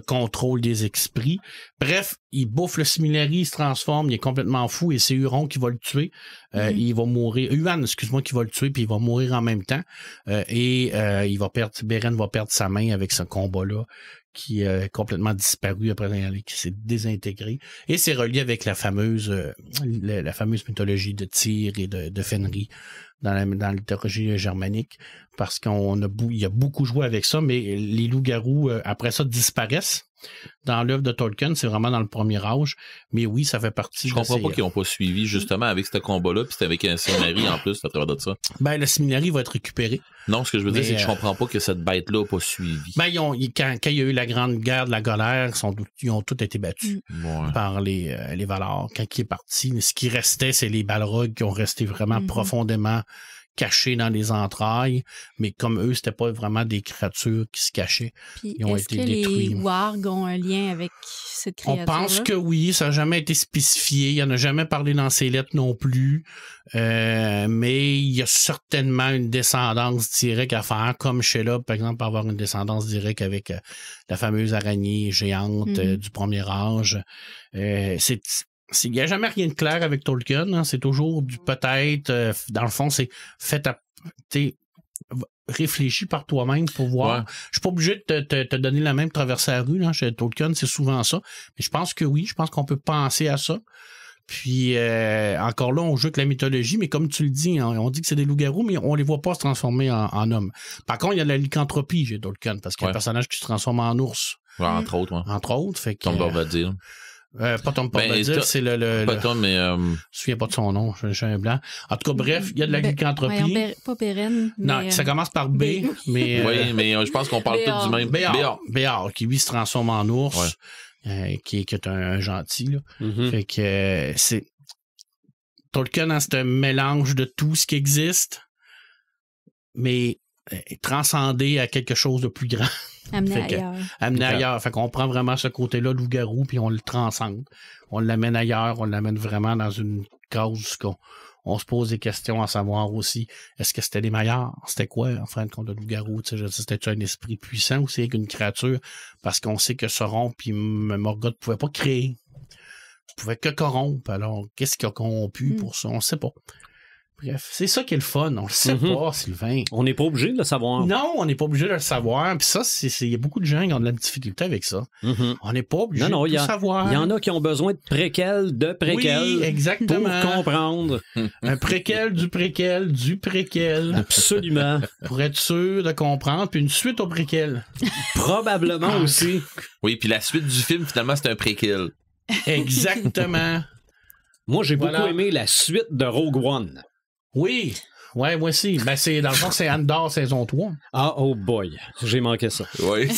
contrôle des esprits. Bref, il bouffe le Similari, il se transforme, il est complètement fou et c'est Huron qui va le tuer. Il va mourir. Huan, excuse-moi, qui va le tuer, puis il va mourir en même temps. Il va perdre, Beren va perdre sa main avec ce combat-là qui est complètement disparu après qui s'est désintégré. Et c'est relié avec la fameuse mythologie de Tyr et de Fenrir. dans la mythologie germanique, parce il y a beaucoup joué avec ça, mais les loups-garous, après ça, disparaissent. Dans l'œuvre de Tolkien, c'est vraiment dans le premier âge, mais oui, ça fait partie Je comprends pas qu'ils n'ont pas suivi, justement, avec ce combat-là, puis c'était avec un séminarie en plus, à travers de ça. Ben, le séminarie va être récupéré. Non, ce que je veux dire, c'est que je comprends pas que cette bête-là n'a pas suivi. Ben, quand il y a eu la grande guerre de la Golère, ils ont tous été battus par les Valar. Quand il est parti, ce qui restait, c'est les Balrogs qui ont resté vraiment profondément cachés dans les entrailles, mais comme eux, c'était pas vraiment des créatures qui se cachaient. Puis ils ont été détruits. Les wargs ont un lien avec cette créature-là? On pense que oui, ça n'a jamais été spécifié. Il n'y en a jamais parlé dans ses lettres non plus. Mais il y a certainement une descendance directe à faire, comme Sheila, par exemple, avoir une descendance directe avec la fameuse araignée géante du premier âge. Il n'y a jamais rien de clair avec Tolkien. Hein. C'est toujours du peut-être. Dans le fond, c'est fait à... Réfléchis par toi-même pour voir. Je suis pas obligé de te donner la même traversée à la rue. Là. Chez Tolkien, c'est souvent ça. Mais je pense que oui. Je pense qu'on peut penser à ça. Puis, encore là, on joue avec la mythologie. Mais comme tu le dis, hein, on dit que c'est des loups-garous, mais on les voit pas se transformer en hommes. Par contre, il y a de la lycanthropie chez Tolkien. Parce qu'il y a un personnage qui se transforme en ours. Ouais, entre autres. Ouais. Entre autres. Fait que, Tom Bombadil. Pas Tom Bombadil, c'est Pas Tom, mais... Je me souviens pas de son nom, je suis un blanc. En tout cas, bref, il y a de la lycanthropie. Pas Beren. Non, ça commence par B, mais... Oui, mais je pense qu'on parle tous du même. Béar, qui lui se transforme en ours, qui est un gentil, là. Fait que c'est... Tolkien a ce mélange de tout ce qui existe, mais transcendé à quelque chose de plus grand. Amené ailleurs. Fait qu'on prend vraiment ce côté-là, loup-garou, puis on le transcende. On l'amène ailleurs, on l'amène vraiment dans une cause qu'on se pose des questions à savoir aussi, est-ce que c'était les meilleurs? C'était quoi, en fin de compte, le loup-garou? C'était un esprit puissant ou c'est une créature? Parce qu'on sait que Sauron puis Morgoth ne pouvaient pas créer. Ils pouvaient que corrompre. Alors, qu'est-ce qui a corrompu pour ça? On ne sait pas. Bref, c'est ça qui est le fun. On le sait pas, Sylvain. On n'est pas obligé de le savoir. Non, on n'est pas obligé de le savoir. Puis ça, il y a beaucoup de gens qui ont de la difficulté avec ça. On n'est pas obligé de le savoir. Il y en a qui ont besoin de préquels, Oui, exactement. Pour comprendre. Un préquel, du préquel, du préquel. Absolument. Pour être sûr de comprendre. Puis une suite au préquel. Probablement aussi. Oui, puis la suite du film, finalement, c'est un préquel. Exactement. Moi, j'ai beaucoup aimé la suite de Rogue One. Oui, ouais, moi aussi. Ben, dans le fond, c'est Andor saison 3. Ah, oh boy, j'ai manqué ça. Oui,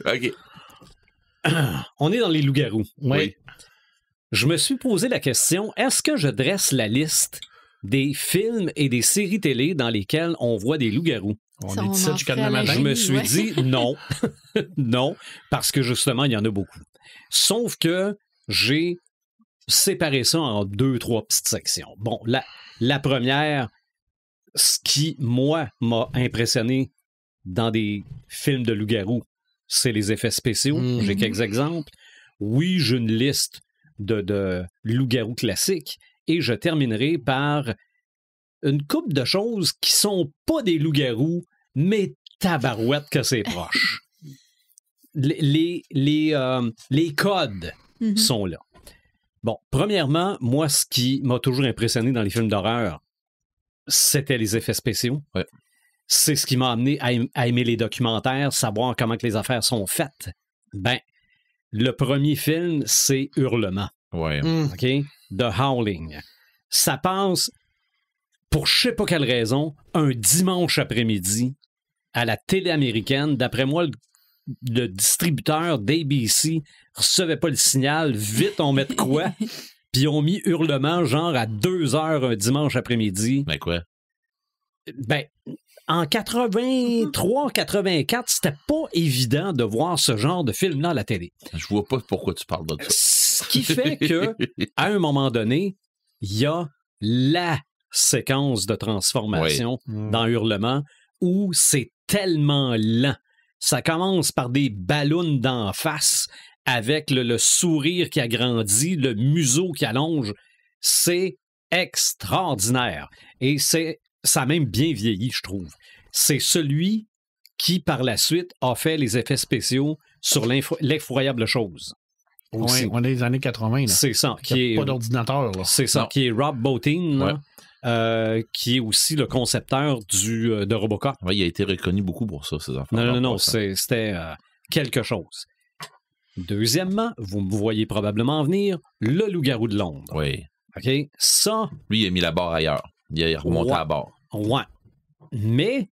OK. On est dans les loups-garous. Oui. Je me suis posé la question, est-ce que je dresse la liste des films et des séries télé dans lesquelles on voit des loups-garous? On est 17 jusqu'à demain matin. Je me suis dit non. Non, parce que justement, il y en a beaucoup. Sauf que j'ai séparer ça en 2-3 petites sections. Bon, la première, ce qui, moi, m'a impressionné dans des films de loups-garous, c'est les effets spéciaux. J'ai quelques exemples. Oui, j'ai une liste de loups-garous classiques et je terminerai par une couple de choses qui sont pas des loups-garous, mais tabarouette que c'est proche. Les codes sont là. Bon, premièrement, moi, ce qui m'a toujours impressionné dans les films d'horreur, c'était les effets spéciaux. Ouais. C'est ce qui m'a amené à aimer les documentaires, savoir comment que les affaires sont faites. Ben, le premier film, c'est Hurlement. Ouais. OK? The Howling. Ça passe, pour je sais pas quelle raison, un dimanche après-midi à la télé américaine. D'après moi, le distributeur d'ABC recevait pas le signal. Vite, on met de quoi? Puis ils ont mis Hurlement genre à 2h un dimanche après-midi. Ben quoi? Ben, en 83, 84, c'était pas évident de voir ce genre de film-là à la télé. Je vois pas pourquoi tu parles de ça. Ce qui fait que, à un moment donné, il y a la séquence de transformation dans Hurlement où c'est tellement lent. Ça commence par des ballons d'en face avec le sourire qui agrandit, le museau qui allonge. C'est extraordinaire. Et ça a même bien vieilli, je trouve. C'est celui qui, par la suite, a fait les effets spéciaux sur l'effroyable chose. Oui, on est des années 80. Là. C'est ça. Il n'y a pas d'ordinateur. Là. C'est ça, qui est Rob Bottin. Là. qui est aussi le concepteur de Robocop. Ouais, il a été reconnu beaucoup pour ça, ces enfants. Non, c'était quelque chose. Deuxièmement, vous me voyez probablement venir, le loup-garou de Londres. Oui. OK? Ça... Lui, il a mis la barre ailleurs. Il a remonté à la barre. Ouais. Mais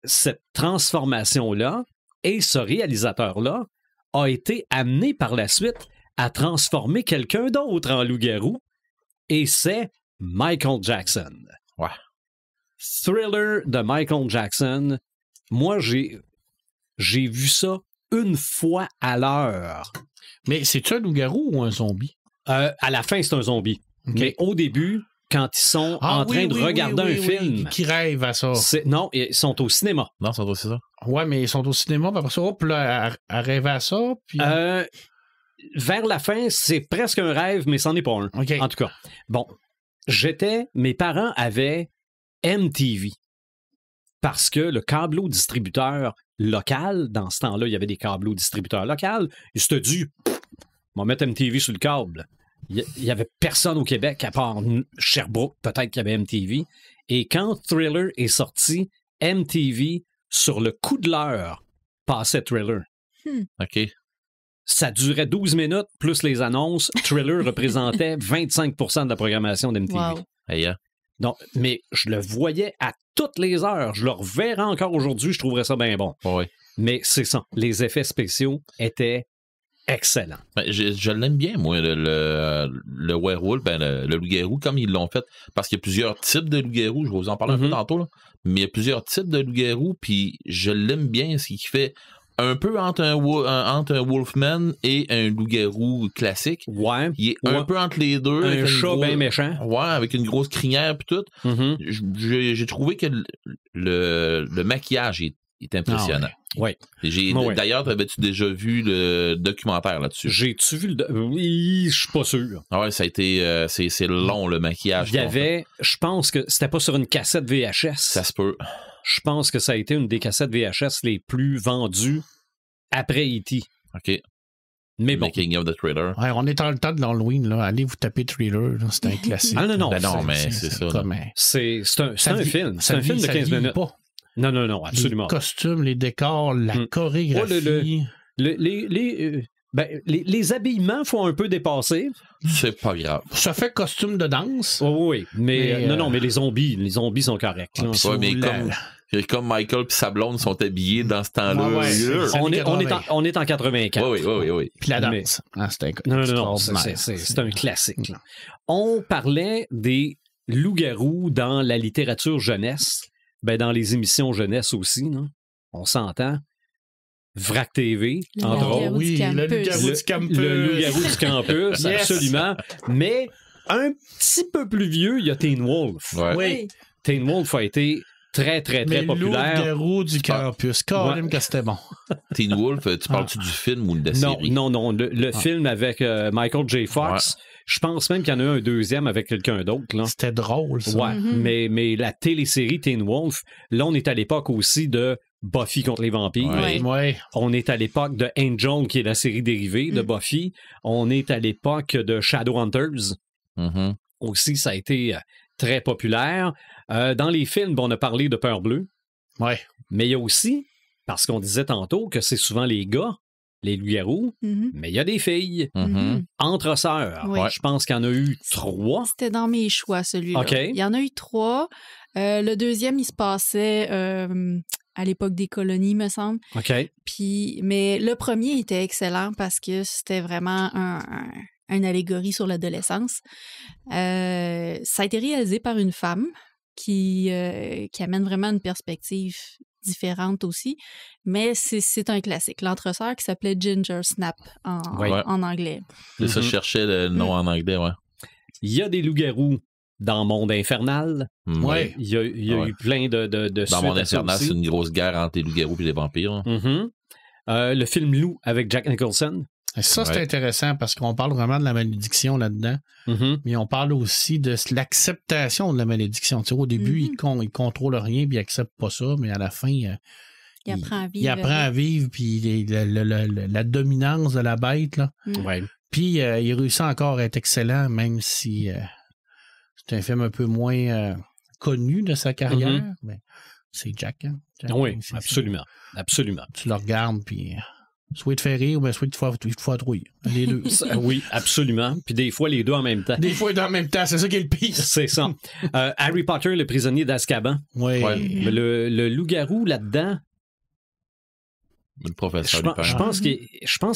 cette transformation-là et ce réalisateur-là a été amené par la suite à transformer quelqu'un d'autre en loup-garou, et c'est Michael Jackson. Ouais. Thriller de Michael Jackson. Moi, j'ai vu ça une fois à l'heure. Mais c'est-tu un loup-garou ou un zombie? À la fin, c'est un zombie. OK. Mais au début, quand ils sont en train de regarder un film... Qui rêvent à ça. Non, ils sont au cinéma. Non, c'est aussi ça. Ouais, mais ils sont au cinéma, puis après ça, hop, là, à rêver à ça. Puis... Vers la fin, c'est presque un rêve, mais c'en est pas un. OK. En tout cas. Bon, mes parents avaient MTV. Parce que le câbleau distributeur local, dans ce temps-là, il y avait des câbleaux distributeurs locaux, ils se dit, on va mettre MTV sur le câble. Il y avait personne au Québec, à part Sherbrooke, peut-être qu'il y avait MTV. Et quand Thriller est sorti, MTV, sur le coup de l'heure, passait Thriller. OK. Ça durait 12 minutes, plus les annonces. Thriller représentait 25% de la programmation d'MTV. Wow. Hey, Donc, mais je le voyais à toutes les heures. Je le reverrai encore aujourd'hui, je trouverais ça bien bon. ouais. Mais c'est ça, les effets spéciaux étaient excellents. Ben, je l'aime bien, moi, le werewolf, le loup-garou, comme ils l'ont fait. Parce qu'il y a plusieurs types de loup-garou. Je vais vous en parler un peu tantôt, là. Mais il y a plusieurs types de loup-garou, puis je l'aime bien, ce qui fait un peu entre un Wolfman et un loup-garou classique. Ouais. Il est un peu entre les deux. Un chat bien méchant. Ouais, avec une grosse crinière puis tout. J'ai trouvé que le maquillage est impressionnant. Ouais. D'ailleurs, avais-tu déjà vu le documentaire là-dessus? J'ai-tu vu Oui, je suis pas sûr. Ah ouais, ça a été... c'est long, le maquillage. Il y avait... Je pense que c'était pas sur une cassette VHS. Ça se peut. Je pense que ça a été une des cassettes VHS les plus vendues après E.T. OK. Mais bon. Making of the Thriller. Ouais, on est dans le temps de l'Halloween, là. Allez vous taper Thriller, là. C'est un classique. Ah non, mais c'est ça. C'est un film. C'est un film de 15 minutes. Pas. Non, absolument. Les costumes, les décors, la chorégraphie. Les habillements font un peu dépasser. C'est pas grave. Ça fait costume de danse. Oui. Mais les zombies sont corrects. Là. Ouais, mais comme Michael et sa blonde sont habillés dans ce temps-là. On est en 84. Oui. Puis la danse. Non, c'est un classique. Là. On parlait des loups-garous dans la littérature jeunesse, dans les émissions jeunesse aussi. Non? On s'entend. Vrac TV, entre autres. Oui, le loup-garou du campus. Le loup-garou du campus, Yes. absolument. Mais un petit peu plus vieux, il y a Teen Wolf. Ouais. Oui. Teen Wolf a été très populaire. Le loup-garou du campus. Quand que c'était bon. Teen Wolf, tu parles-tu du film ou de la série? Non. Le film avec Michael J. Fox, je pense même qu'il y en a eu un deuxième avec quelqu'un d'autre. Là. C'était drôle, ça. Ouais, mais la télésérie Teen Wolf, là, on est à l'époque aussi de Buffy contre les vampires. Ouais. On est à l'époque de Angel, qui est la série dérivée de Buffy. On est à l'époque de Shadowhunters. Aussi, ça a été très populaire. Dans les films, on a parlé de Peur Bleue. Ouais. Mais il y a aussi, parce qu'on disait tantôt que c'est souvent les gars, les loups-garous, mais il y a des filles. Entre sœurs. Oui. Je pense qu'il y en a eu 3. C'était dans mes choix, celui-là. OK. Il y en a eu 3. Le deuxième, il se passait à l'époque des colonies, me semble. OK. Mais le premier était excellent parce que c'était vraiment une allégorie sur l'adolescence. Ça a été réalisé par une femme qui amène vraiment une perspective différente aussi, mais c'est un classique. L'entre-sœurs qui s'appelait Ginger Snap en anglais. C'est ça, je cherchais le nom en anglais, ouais. Il y a des loups-garous dans Monde Infernal. Ouais. Il y a eu plein de dans Monde Infernal, c'est une grosse guerre entre les loups-garous et les vampires. Le film Loup avec Jack Nicholson. Ça, c'est intéressant parce qu'on parle vraiment de la malédiction là-dedans, mais on parle aussi de l'acceptation de la malédiction. Tu sais, au début, il contrôle rien puis il accepte pas ça, mais à la fin, il apprend à vivre. Il apprend à vivre, puis la dominance de la bête, là. Ouais. Puis il réussit encore à être excellent, même si C'est un film un peu moins connu de sa carrière, mais c'est Jack. Hein? Jack, Oui, c'est absolument. Absolument. Tu le regardes, puis soit il te fait rire, ou bien soit il te fait trouiller. Les deux. Oui, absolument. Puis des fois, les deux en même temps. Des fois, en même temps, c'est ça qui est le pire. C'est ça. Harry Potter, le prisonnier d'Azkaban. Oui. Ouais. Le loup-garou là-dedans, Le professeur je Lupin. pense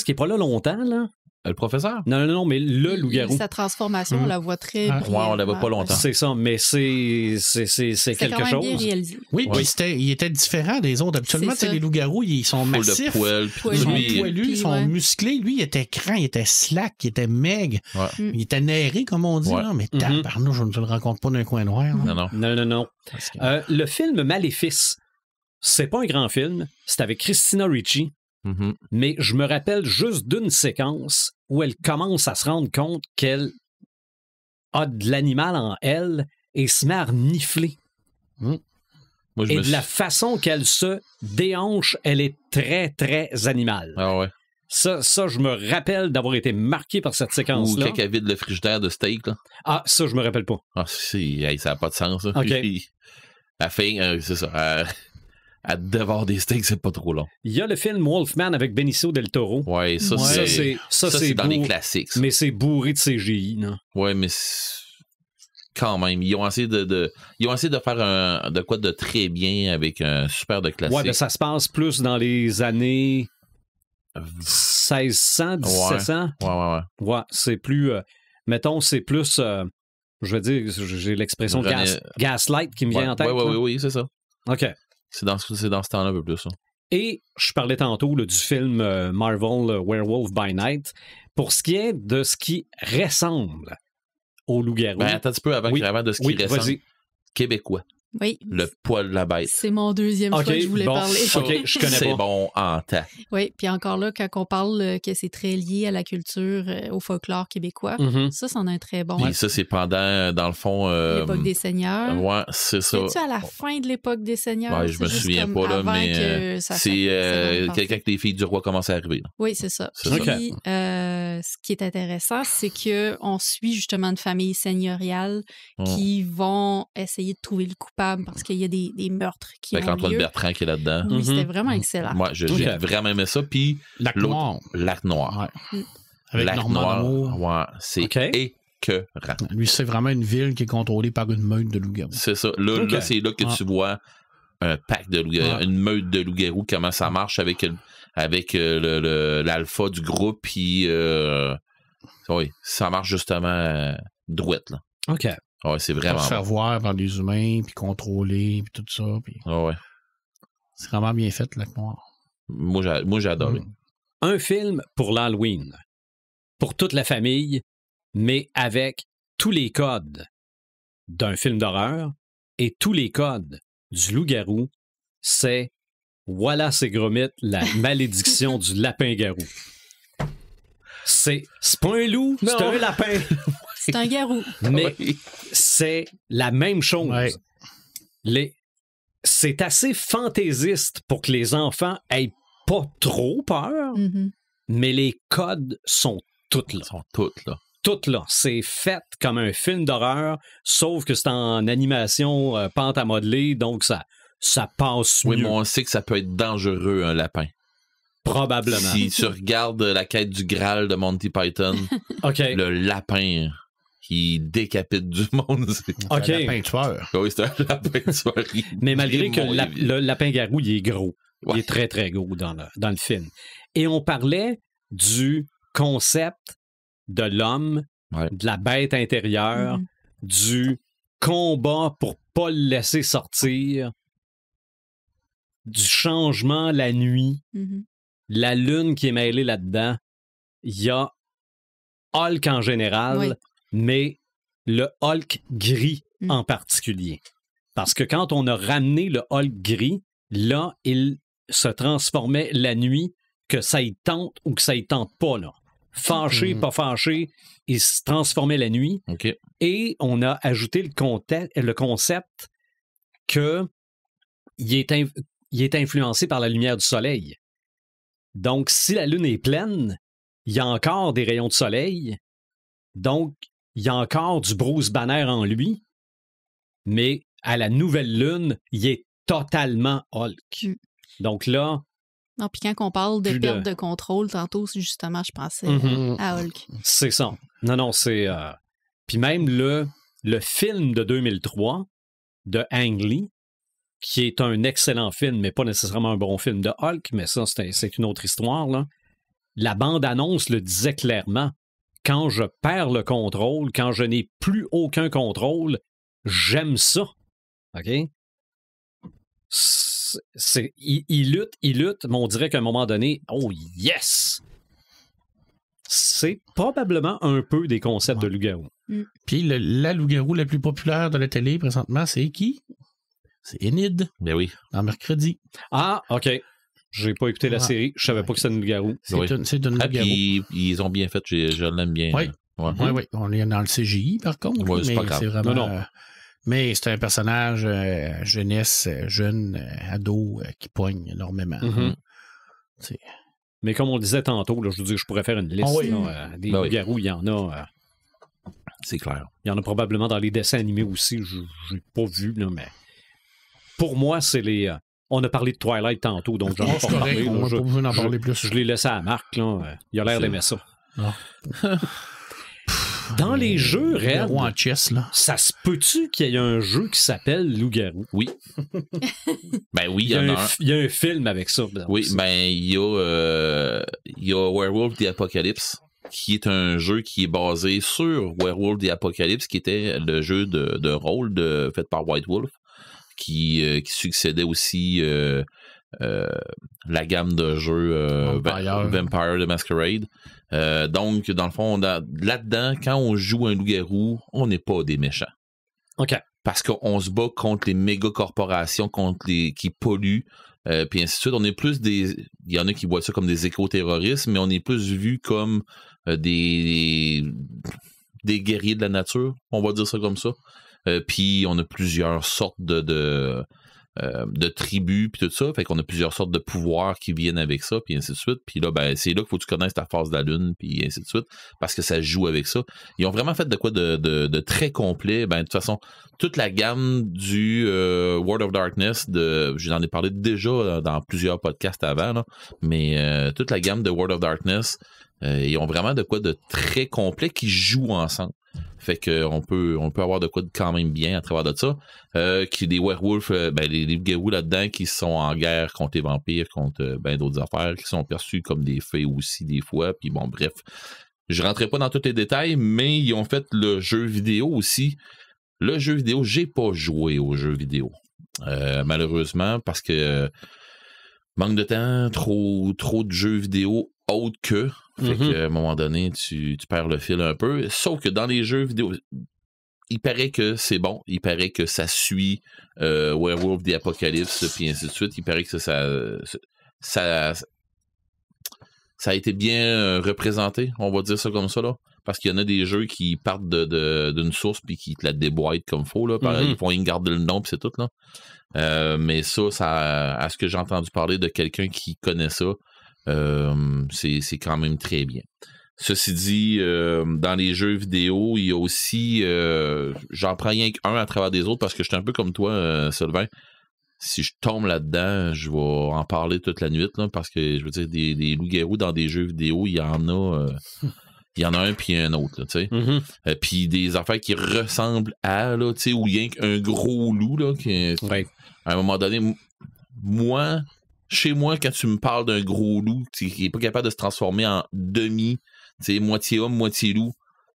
qu'il n'est pas là longtemps, là. Le professeur? Non, mais le loup-garou. Sa transformation, on la voit très Ah. brièvement. Ouais, on la voit pas longtemps. C'est ça, mais c'est quelque quand même bien chose. réalisé. Oui, Ouais. puis il était différent des autres. Habituellement, C'est ça. les loups-garous, ils sont Full massifs. de poils. Puis Poilus. Ils sont lui, poilus, Puis, ils sont ouais. musclés. Lui, il était cran, il était slack, il était maigre. Ouais. Il était nerré, comme on dit. Ouais. Là, mais tabarnouche, je ne te le rencontre pas d'un coin noir. Là. Non. Non. Parce que- Le film Maléfice, c'est pas un grand film. C'est avec Christina Ricci. Mhm. Mais je me rappelle juste d'une séquence où elle commence à se rendre compte qu'elle a de l'animal en elle et se met à renifler. Moi, je Et me de la façon qu'elle se déhanche, elle est très, très animale. Ah ouais. Ça, je me rappelle d'avoir été marqué par cette Ou séquence-là. quand elle vide le frigidaire de steak, là. Ah, ça, je me rappelle pas. Ah, hey, ça n'a pas de sens, ça. OK. À la fin, c'est ça. À dévorer des steaks, c'est pas trop long. Il y a le film Wolfman avec Benicio del Toro. Ouais, ça, Ouais. c'est. Ça, c'est dans les bourré- classiques. ça. Mais c'est bourré de CGI, non? Ouais, mais quand même, ils ont essayé ils ont essayé de faire de quoi de très bien avec un super de classique. Ouais, ben ça se passe plus dans les années 1600, 1700. Ouais. Ouais, c'est plus... mettons, c'est plus... je veux dire, j'ai l'expression gaslight qui me vient en tête. là. Oui, c'est ça. OK. C'est dans ce temps-là un peu plus, ça. Et je parlais tantôt là, du film Marvel Werewolf by Night. Pour ce qui est de ce qui ressemble au loup-garou. Ben, attends un petit peu avant de ce qui oui, ressemble. vas-y. Québécois. Oui. Le poil de la bête. C'est mon deuxième choix que je voulais parler. OK, je connais C'est pas. bon en temps. Oui, puis encore là, quand on parle que c'est très lié à la culture, au folklore québécois, Mhm. ça, c'en a un très bon. Puis ça, c'est pendant, dans le fond... L'époque des Seigneurs. Ouais, c'est ça. C'est-tu à la fin de l'époque des Seigneurs? Ouais, je me C'est juste souviens comme pas, là, avant mais que ça c'est vraiment quelqu'un parti. que les filles du roi commencent à arriver. Là. Oui, c'est ça. C'est Puis, ça. ce qui est intéressant, c'est qu'on suit justement une famille seigneuriale Mm. qui vont essayer de trouver le coupable parce qu'il y a des meurtres qui Avec ont Antoine lieu. Bertrand qui est là-dedans. Oui, Mhm. c'était vraiment excellent. Moi, j'ai vraiment aimé ça. Puis Lac l'autre, Noir. Lac Noir. Ouais. Avec Lac Normand Noir, D'Amour. ouais, c'est OK. écœurant. Lui, c'est vraiment une ville qui est contrôlée par une meute de loups-garous. C'est ça. Là, OK. là, c'est là que Ah. tu vois un pack de loups-garous, Ouais. une meute de loups-garous, comment ça marche avec l'alpha du groupe. Puis, oui, ça marche justement droite. Là. OK. Ouais, c'est Pour vraiment se faire bon. voir par des humains, puis contrôler, puis tout ça. Puis Ouais. c'est vraiment bien fait, le Lac Noir. Moi, j'ai adoré. Un film pour l'Halloween. Pour toute la famille, mais avec tous les codes d'un film d'horreur et tous les codes du loup-garou. C'est voilà, c'est Gromit, la malédiction du lapin-garou. C'est pas un loup, c'est Non. un lapin. C'est un garou. Mais Oui. c'est la même chose. Ouais. C'est assez fantaisiste pour que les enfants aient pas trop peur, Mhm. mais les codes sont tous là. Ils sont toutes là. Toutes là. C'est fait comme un film d'horreur, sauf que c'est en animation pente à modeler, donc ça passe Oui, mieux, mais on sait que ça peut être dangereux, un lapin. probablement. Si tu regardes la quête du Graal de Monty Python, OK. le lapin qui décapite du monde, c'est... OK. Un lapin tueur. Oui, c'est un lapin de soirée. Mais malgré que Vraiment, le lapin-garou, il est gros. Il Ouais. est très, très gros dans le film. Et on parlait du concept de l'homme, Ouais. de la bête intérieure, Mhm. du combat pour pas le laisser sortir, du changement la nuit, Mhm. la lune qui est mêlée là-dedans. Il y a Hulk en général, Oui. mais le Hulk gris Mm. en particulier. Parce que quand on a ramené le Hulk gris, là, il se transformait la nuit, que ça y tente ou que ça y tente pas, là. Fâché, Mm. pas fâché, il se transformait la nuit. OK. Et on a ajouté le concept que il est influencé par la lumière du soleil. Donc, si la lune est pleine, il y a encore des rayons de soleil. Donc, il y a encore du Bruce Banner en lui, mais à la nouvelle lune, il est totalement Hulk. Donc là... Non, puis quand on parle de perte de contrôle, tantôt, justement, je pensais à Hulk. C'est ça. Non, c'est... Puis même le film de 2003 de Ang Lee, qui est un excellent film, mais pas nécessairement un bon film de Hulk, mais ça, c'est une autre histoire, là. La bande-annonce le disait clairement. Quand je perds le contrôle, quand je n'ai plus aucun contrôle, j'aime ça. OK? Il lutte, mais on dirait qu'à un moment donné, oh yes! C'est probablement un peu des concepts de loup-garou. Puis la loup-garou la plus populaire de la télé présentement, c'est qui? C'est Enid. Ben oui. Dans Mercredi. Ah, OK. J'ai pas écouté la série. Je savais pas que c'était une loup-garou. C'est une loup-garou. Puis ils ont bien fait. Je l'aime bien. Oui. Oui. On est dans le CGI, par contre. Ouais, c'est mais pas grave. c'est vraiment... Non. Mais c'est un personnage jeunesse, jeune, ado, qui poigne énormément. Mais comme on le disait tantôt, là, je veux dire, je pourrais faire une liste. Des loups-garous, il y en a. C'est clair. Il y en a probablement dans les dessins animés aussi. Je n'ai pas vu, là, mais pour moi, c'est les... on a parlé de Twilight tantôt, donc j'en ai pas parlé. On n'a pas besoin d'en parler plus. Je l'ai laissé à Marc. Là. Il a l'air d'aimer ça. Dans les jeux, Red, en chess, là. Ça se peut-tu qu'il y ait un jeu qui s'appelle Loup-garou? Oui. Ben oui, il y en a un. Il y a un film avec ça. Oui, ben il y a Werewolf the Apocalypse, qui est un jeu qui est basé sur Werewolf the Apocalypse, qui était le jeu de rôle fait par White Wolf, qui succédait aussi la gamme de jeux Vampire the Masquerade. Donc, dans le fond, là-dedans, quand on joue un loup-garou, on n'est pas des méchants. OK. Parce qu'on se bat contre les méga corporations, qui polluent, puis ainsi de suite. On est plus il y en a qui voient ça comme des éco-terroristes, mais on est plus vu comme des guerriers de la nature, on va dire ça comme ça. Puis on a plusieurs sortes de tribus puis tout ça, fait qu'on a plusieurs sortes de pouvoirs qui viennent avec ça, puis ainsi de suite. Puis là, ben c'est là qu'il faut que tu connaisses ta phase de la lune, puis ainsi de suite, parce que ça joue avec ça. Ils ont vraiment fait de quoi de très complet. Ben de toute façon, toute la gamme du World of Darkness, j'en ai parlé déjà dans plusieurs podcasts avant, là, mais toute la gamme de World of Darkness, ils ont vraiment de quoi de très complet qui joue ensemble. Fait qu'on peut avoir de quoi de quand même bien à travers de ça. Qui des werewolves, les loups-garous là-dedans qui sont en guerre contre les vampires, contre ben d'autres affaires, qui sont perçus comme des fées aussi des fois. Puis bon, bref. Je rentrerai pas dans tous les détails, mais ils ont fait le jeu vidéo aussi. Le jeu vidéo, j'ai pas joué au jeu vidéo. Malheureusement, parce que manque de temps, trop de jeux vidéo autres que. Fait qu'à un moment donné, tu perds le fil un peu. Sauf que dans les jeux vidéo, il paraît que c'est bon. Il paraît que ça suit Werewolf the Apocalypse, puis ainsi de suite. Il paraît que ça a été bien représenté, on va dire ça comme ça, là. Parce qu'il y en a des jeux qui partent d'une source puis qui te la déboîtent comme faut, là. Ils font garder le nom puis c'est tout, là. Mais ça, à ce que j'ai entendu parler de quelqu'un qui connaît ça, c'est quand même très bien. Ceci dit, dans les jeux vidéo, il y a aussi, j'en prends rien qu'un à travers des autres parce que je suis un peu comme toi, Sylvain. Si je tombe là-dedans, je vais en parler toute la nuit, là, parce que je veux dire, des loups-garous dans des jeux vidéo, il y en a un puis un autre, tu sais. Puis des affaires qui ressemblent à, là, tu sais, où il y a un gros loup, là, à un moment donné, chez moi, quand tu me parles d'un gros loup qui n'est pas capable de se transformer en demi, tu sais, moitié homme, moitié loup,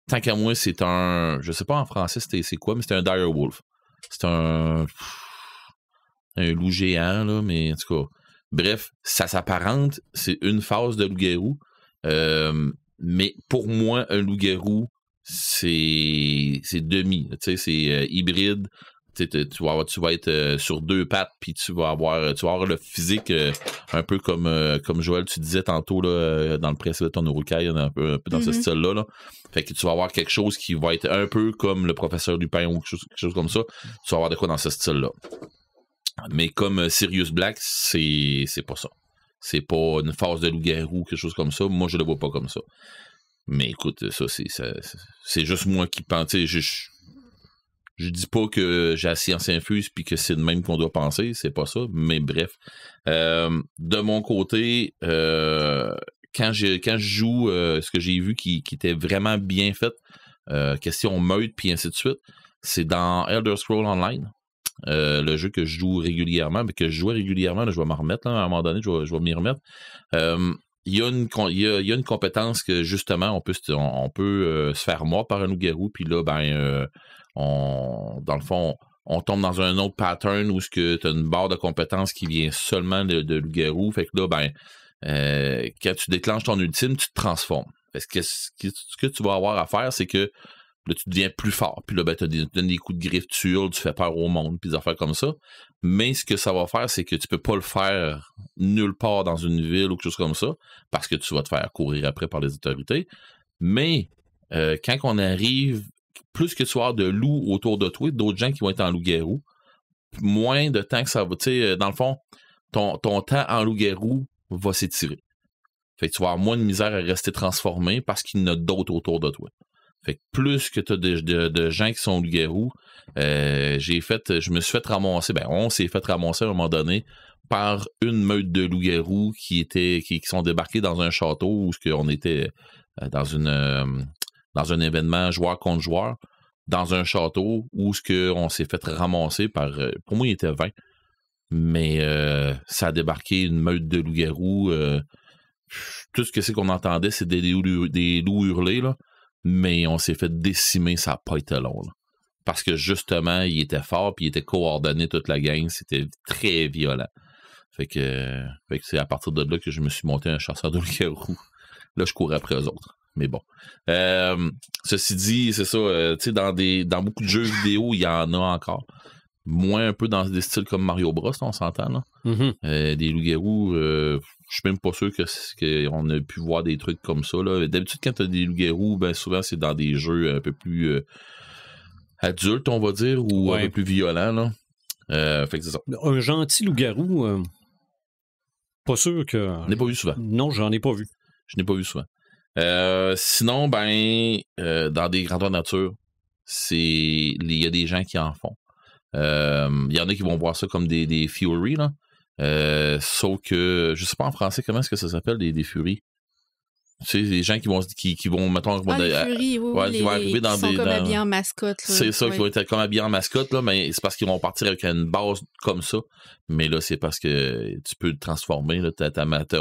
tant qu'à moi, c'est un... Je sais pas en français c'est quoi, mais c'est un dire wolf. C'est un loup géant, là, mais en tout cas... Bref, ça s'apparente, c'est une phase de loup-garou, mais pour moi, un loup-garou, c'est demi, tu sais, c'est hybride. Tu vas être sur deux pattes, puis tu vas avoir le physique un peu comme Joël, tu disais tantôt là, dans le précédent de ton Urukai, un peu dans ce style-là. Là. Fait que tu vas avoir quelque chose qui va être un peu comme le professeur Lupin ou quelque chose comme ça. Tu vas avoir de quoi dans ce style-là. Mais comme Sirius Black, c'est pas ça. C'est pas une phase de loup-garou, quelque chose comme ça. Moi, je le vois pas comme ça. Mais écoute, ça, c'est juste moi qui pense. Je dis pas que j'ai la science infuse puis que c'est de même qu'on doit penser, c'est pas ça, mais bref. De mon côté, quand je joue ce que j'ai vu qui était vraiment bien fait, question meute puis ainsi de suite, c'est dans Elder Scrolls Online. Le jeu que je joue régulièrement, mais que je jouais régulièrement, là, je vais m'en remettre, là, à un moment donné, je vais m'y remettre. Il y a une compétence que justement on peut se faire mordre par un loup-garou, puis là, dans le fond, on tombe dans un autre pattern où tu as une barre de compétences qui vient seulement de loup-garou. Fait que là, quand tu déclenches ton ultime, tu te transformes. Parce que ce que tu vas avoir à faire, c'est que là, tu deviens plus fort. Puis là, tu donnes des coups de griffe, tu hurles, tu fais peur au monde, puis des affaires comme ça. Mais ce que ça va faire, c'est que tu peux pas le faire nulle part dans une ville ou quelque chose comme ça, parce que tu vas te faire courir après par les autorités. Mais quand on arrive, plus que tu vas avoir de loups autour de toi, d'autres gens qui vont être en loup-garou, moins de temps que ça va. Tu sais, dans le fond, ton temps en loup-garou va s'étirer. Fait que tu vas avoir moins de misère à rester transformé parce qu'il y en a d'autres autour de toi. Fait que plus que tu as de gens qui sont loup-garou, je me suis fait ramasser, on s'est fait ramasser à un moment donné par une meute de loup-garou qui sont débarqués dans un château où on était dans un événement joueur contre joueur, dans un château où on s'est fait ramasser par, pour moi il était 20, mais ça a débarqué une meute de loup-garou, tout ce que c'est qu'on entendait, c'est des loups hurlés, là. Mais on s'est fait décimer, ça n'a pas été long. Là. Parce que justement, il était fort, puis il était coordonné toute la gang. C'était très violent. Fait que c'est à partir de là que je me suis monté un chasseur de loup-garou. Là, je cours après eux autres. Mais bon. Ceci dit, c'est ça. Tu sais, dans beaucoup de jeux vidéo, il y en a encore. Moins un peu dans des styles comme Mario Bros, là, on s'entend. Là. Mm-hmm. Des loups-garous, je suis même pas sûr qu'on a pu voir des trucs comme ça. Là. D'habitude, quand tu as des loups-garous, souvent c'est dans des jeux un peu plus adultes, on va dire, ou un peu plus violents. Là. Fait que c'est ça. Un gentil loup-garou, pas sûr que... Je n'ai pas vu souvent. Non, j'en ai pas vu. Je n'ai pas vu souvent. Sinon, dans des grandeurs nature, il y a des gens qui en font. Il y en a qui vont voir ça comme des Fury, là. Sauf que, je sais pas en français, comment est-ce que ça s'appelle, des Furies? Tu sais, les gens qui vont mettons, les Furies, qui vont arriver dans qui sont comme habillés en mascotte. Là. C'est ça, qui vont être comme habillés en mascotte, là, mais c'est parce qu'ils vont partir avec une base comme ça. Mais là, c'est parce que tu peux le transformer, là, t'as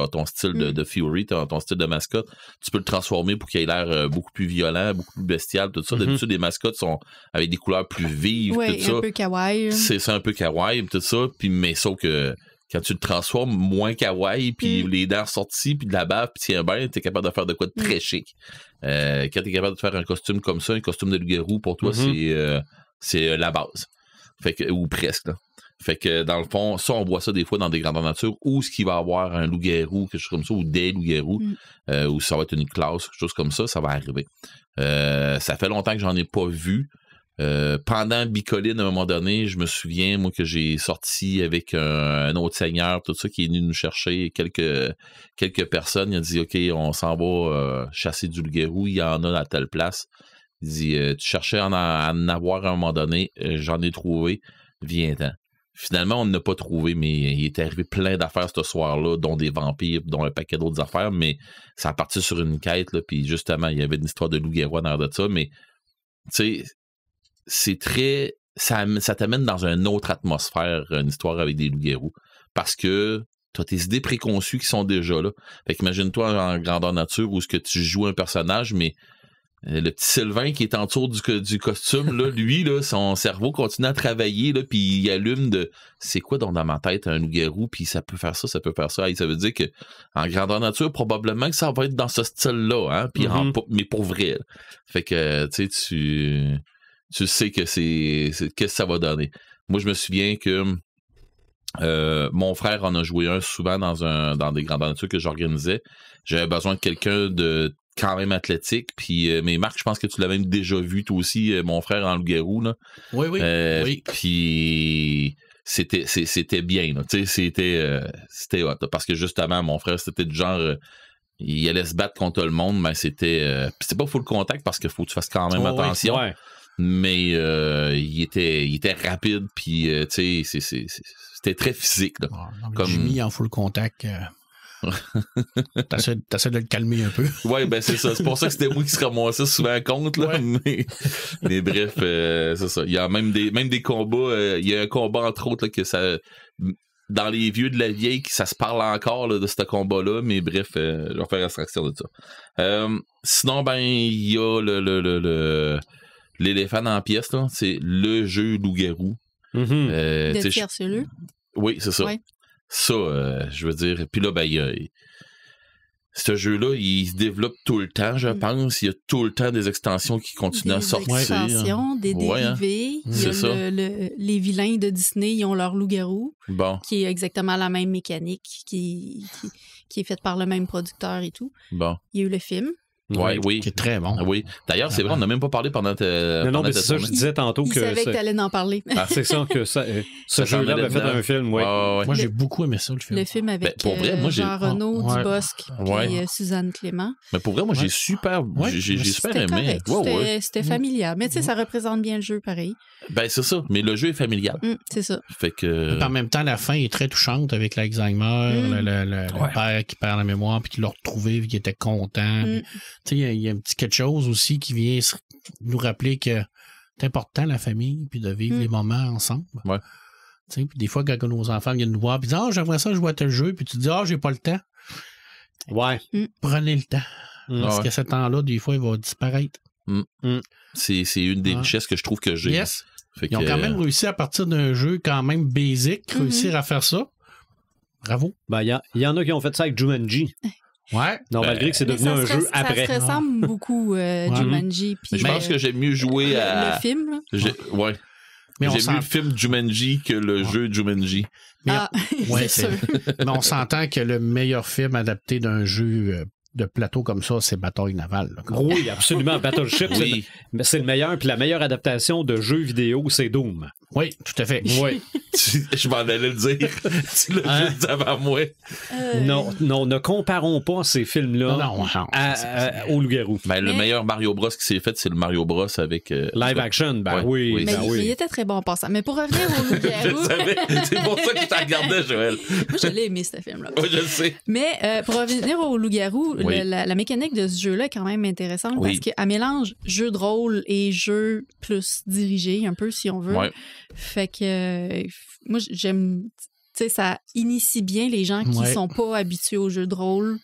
ton style de Fury, ton style de mascotte, tu peux le transformer pour qu'il ait l'air beaucoup plus violent, beaucoup plus bestial, tout ça. D'habitude, les mascottes sont avec des couleurs plus vives, tout ça. Un peu kawaii. C'est un peu kawaii, tout ça, puis mais sauf que quand tu le transformes moins kawaii, puis les dents sorties, puis de la bave, puis tiens bien, t'es capable de faire de quoi de très chic. Quand t'es capable de faire un costume comme ça, un costume de loup-garou, pour toi, c'est la base. Fait que, ou presque, là. Fait que, dans le fond, ça, on voit ça des fois dans des grandeurs nature, où ce qu'il va avoir un loup-garou, quelque chose comme ça, ou des loups-garous, ou ça va être une classe, quelque chose comme ça va arriver. Ça fait longtemps que j'en ai pas vu. Pendant Bicoline, à un moment donné, je me souviens, moi, que j'ai sorti avec un autre seigneur, tout ça, qui est venu nous chercher quelques personnes. Il a dit, OK, on s'en va chasser du loup-garou, il y en a à telle place. Il dit, tu cherchais à en avoir à un moment donné, j'en ai trouvé, viens-t'en. Finalement, on n'a pas trouvé, mais il est arrivé plein d'affaires ce soir-là, dont des vampires, dont un paquet d'autres affaires, mais ça a parti sur une quête, là, puis justement, il y avait une histoire de loup-garou en arrière de ça, mais, tu sais, c'est très... Ça t'amène dans une autre atmosphère, une histoire avec des loups-garous. Parce que t'as tes idées préconçues qui sont déjà là. Fait qu'imagine-toi en grandeur nature où ce que tu joues un personnage, mais le petit Sylvain qui est en dessous du costume, là, lui, là, son cerveau continue à travailler, là, puis il allume de c'est quoi dans ma tête un loup-garou, puis ça peut faire ça, Et ça veut dire que en grandeur nature, probablement que ça va être dans ce style-là, hein, puis mais pour vrai. Là. Fait que, tu sais que qu'est-ce que ça va donner. Moi, je me souviens que mon frère en a joué un souvent dans des grandeurs nature que j'organisais. J'avais besoin de quelqu'un de quand même athlétique. Puis, mais Marc, je pense que tu l'as même déjà vu, toi aussi, mon frère en loup-garou. Là. Oui. Oui. Puis, c'était bien. Là. C'était hot. Parce que justement, mon frère, c'était du genre... il allait se battre contre le monde, mais c'était pas full contact parce qu'il faut que tu fasses quand même attention. Ouais. Mais il était rapide, puis tu sais, c'était très physique. Là. Comme Jimmy en full contact. T'essaies de le calmer un peu. Ouais, ben c'est ça. C'est pour ça que c'était moi qui se ramassais souvent contre, là. Ouais. Mais bref, c'est ça. Il y a même des combats. Il y a un combat, entre autres, là, que ça. Dans les vieux de la vieille, ça se parle encore là, de ce combat-là, mais bref, je vais faire abstraction de ça. Sinon, ben, il y a l'éléphant dans la pièce, là. C'est le jeu loup-garou. De tierceleux. Oui, c'est ça. Ouais. Ça, je veux dire. Puis là, ben, ce jeu-là, il se développe tout le temps, je pense. Il y a tout le temps des extensions qui continuent à sortir. Des extensions, des dérivés. Il y a les vilains de Disney, ils ont leur loup-garou. Bon. Qui est exactement la même mécanique, qui est faite par le même producteur et tout. Bon. Il y a eu le film. Ouais, oui. Qui est très bon. Oui. D'ailleurs, c'est vrai, on n'a même pas parlé pendant Non, mais c'est ça, je disais tantôt Il savait que t'allais en parler. C'est ça, que ce jeu-là avait fait un film, oui. Moi, j'ai beaucoup aimé ça, le film. Le film avec pour vrai, moi, Jean Renaud, Dubosc, puis Suzanne Clément. Mais pour vrai, moi, j'ai super aimé. C'était familial. Mais tu sais, ça représente bien le jeu, pareil. Ben, c'est ça. Mais le jeu est familial. C'est ça. Fait que... En même temps, la fin est très touchante avec l'Alzheimer, le père qui perd la mémoire, puis qui l'a retrouvé, puis qui était content. Tu sais, il y a un petit quelque chose aussi qui vient nous rappeler que c'est important, la famille, puis de vivre les moments ensemble. Ouais. Tu sais, puis des fois, quand nos enfants viennent nous voir, puis disent « Ah, j'aimerais ça jouer à tel jeu », puis tu dis « Ah, j'ai pas le temps ». Ouais. Prenez le temps. Parce que ce temps-là, des fois, il va disparaître. C'est une des richesses que je trouve que j'ai. Yes. Ils ont quand même réussi, à partir d'un jeu quand même basic, réussir à faire ça. Bravo. Ben, il y en a qui ont fait ça avec Jumanji. Ouais. Non, malgré que c'est devenu un jeu après. Ça se ressemble beaucoup, Jumanji. Je pense que j'aime mieux jouer à... Le film, là. Ouais. Mais j'aime mieux le film Jumanji que le jeu Jumanji. C'est sûr. Mais on s'entend que le meilleur film adapté d'un jeu de plateau comme ça, c'est Bataille navale. Oui, absolument. Battleship, c'est le meilleur. Puis la meilleure adaptation de jeu vidéo, c'est Doom. Oui, tout à fait. Oui. Je m'en allais le dire. Tu l'as juste avant moi. Non, ne comparons pas ces films-là au loup-garou. Ben, le meilleur Mario Bros qui s'est fait, c'est le Mario Bros avec... live action, oui. Mais il était très bon en passant. Mais pour revenir au loup-garou... C'est pour ça que je t'en regardais, Joël. Moi, je l'ai aimé, ce film-là. Oui, je le sais. Mais pour revenir au loup-garou, la mécanique de ce jeu-là est quand même intéressante parce qu'elle mélange jeu de rôle et jeu plus dirigé, un peu, si on veut. Ouais. Fait que moi, j'aime... Tu sais, ça initie bien les gens qui sont pas habitués aux jeux de rôle.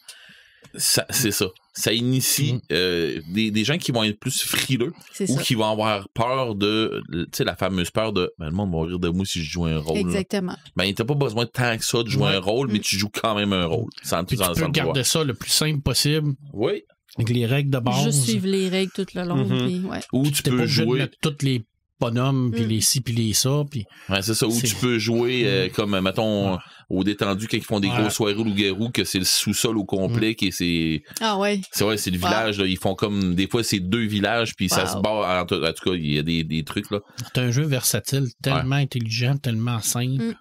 C'est ça. Ça initie des gens qui vont être plus frileux ou qui vont avoir peur de... Tu sais, la fameuse peur de... Ben, le monde va rire de moi si je joue un rôle. Exactement. Ben, t'as pas besoin de tant que ça de jouer un rôle, mais tu joues quand même un rôle. Tu peux garder ça le plus simple possible. Oui. Avec les règles de base. Juste suivre les règles tout le long. Puis, ou tu peux jouer... mettre toutes les bonhommes, puis les ci, puis les ça. Puis c'est ça. Ou tu peux jouer comme, mettons, au détendu, quand ils font des grosses soirées au loup-garou, que c'est le sous-sol au complet, qui c'est... Ah ouais. C'est le village, là, ils font comme... Des fois, c'est 2 villages, puis ça se barre... En tout cas, il y a des trucs, là. C'est un jeu versatile, tellement intelligent, tellement simple.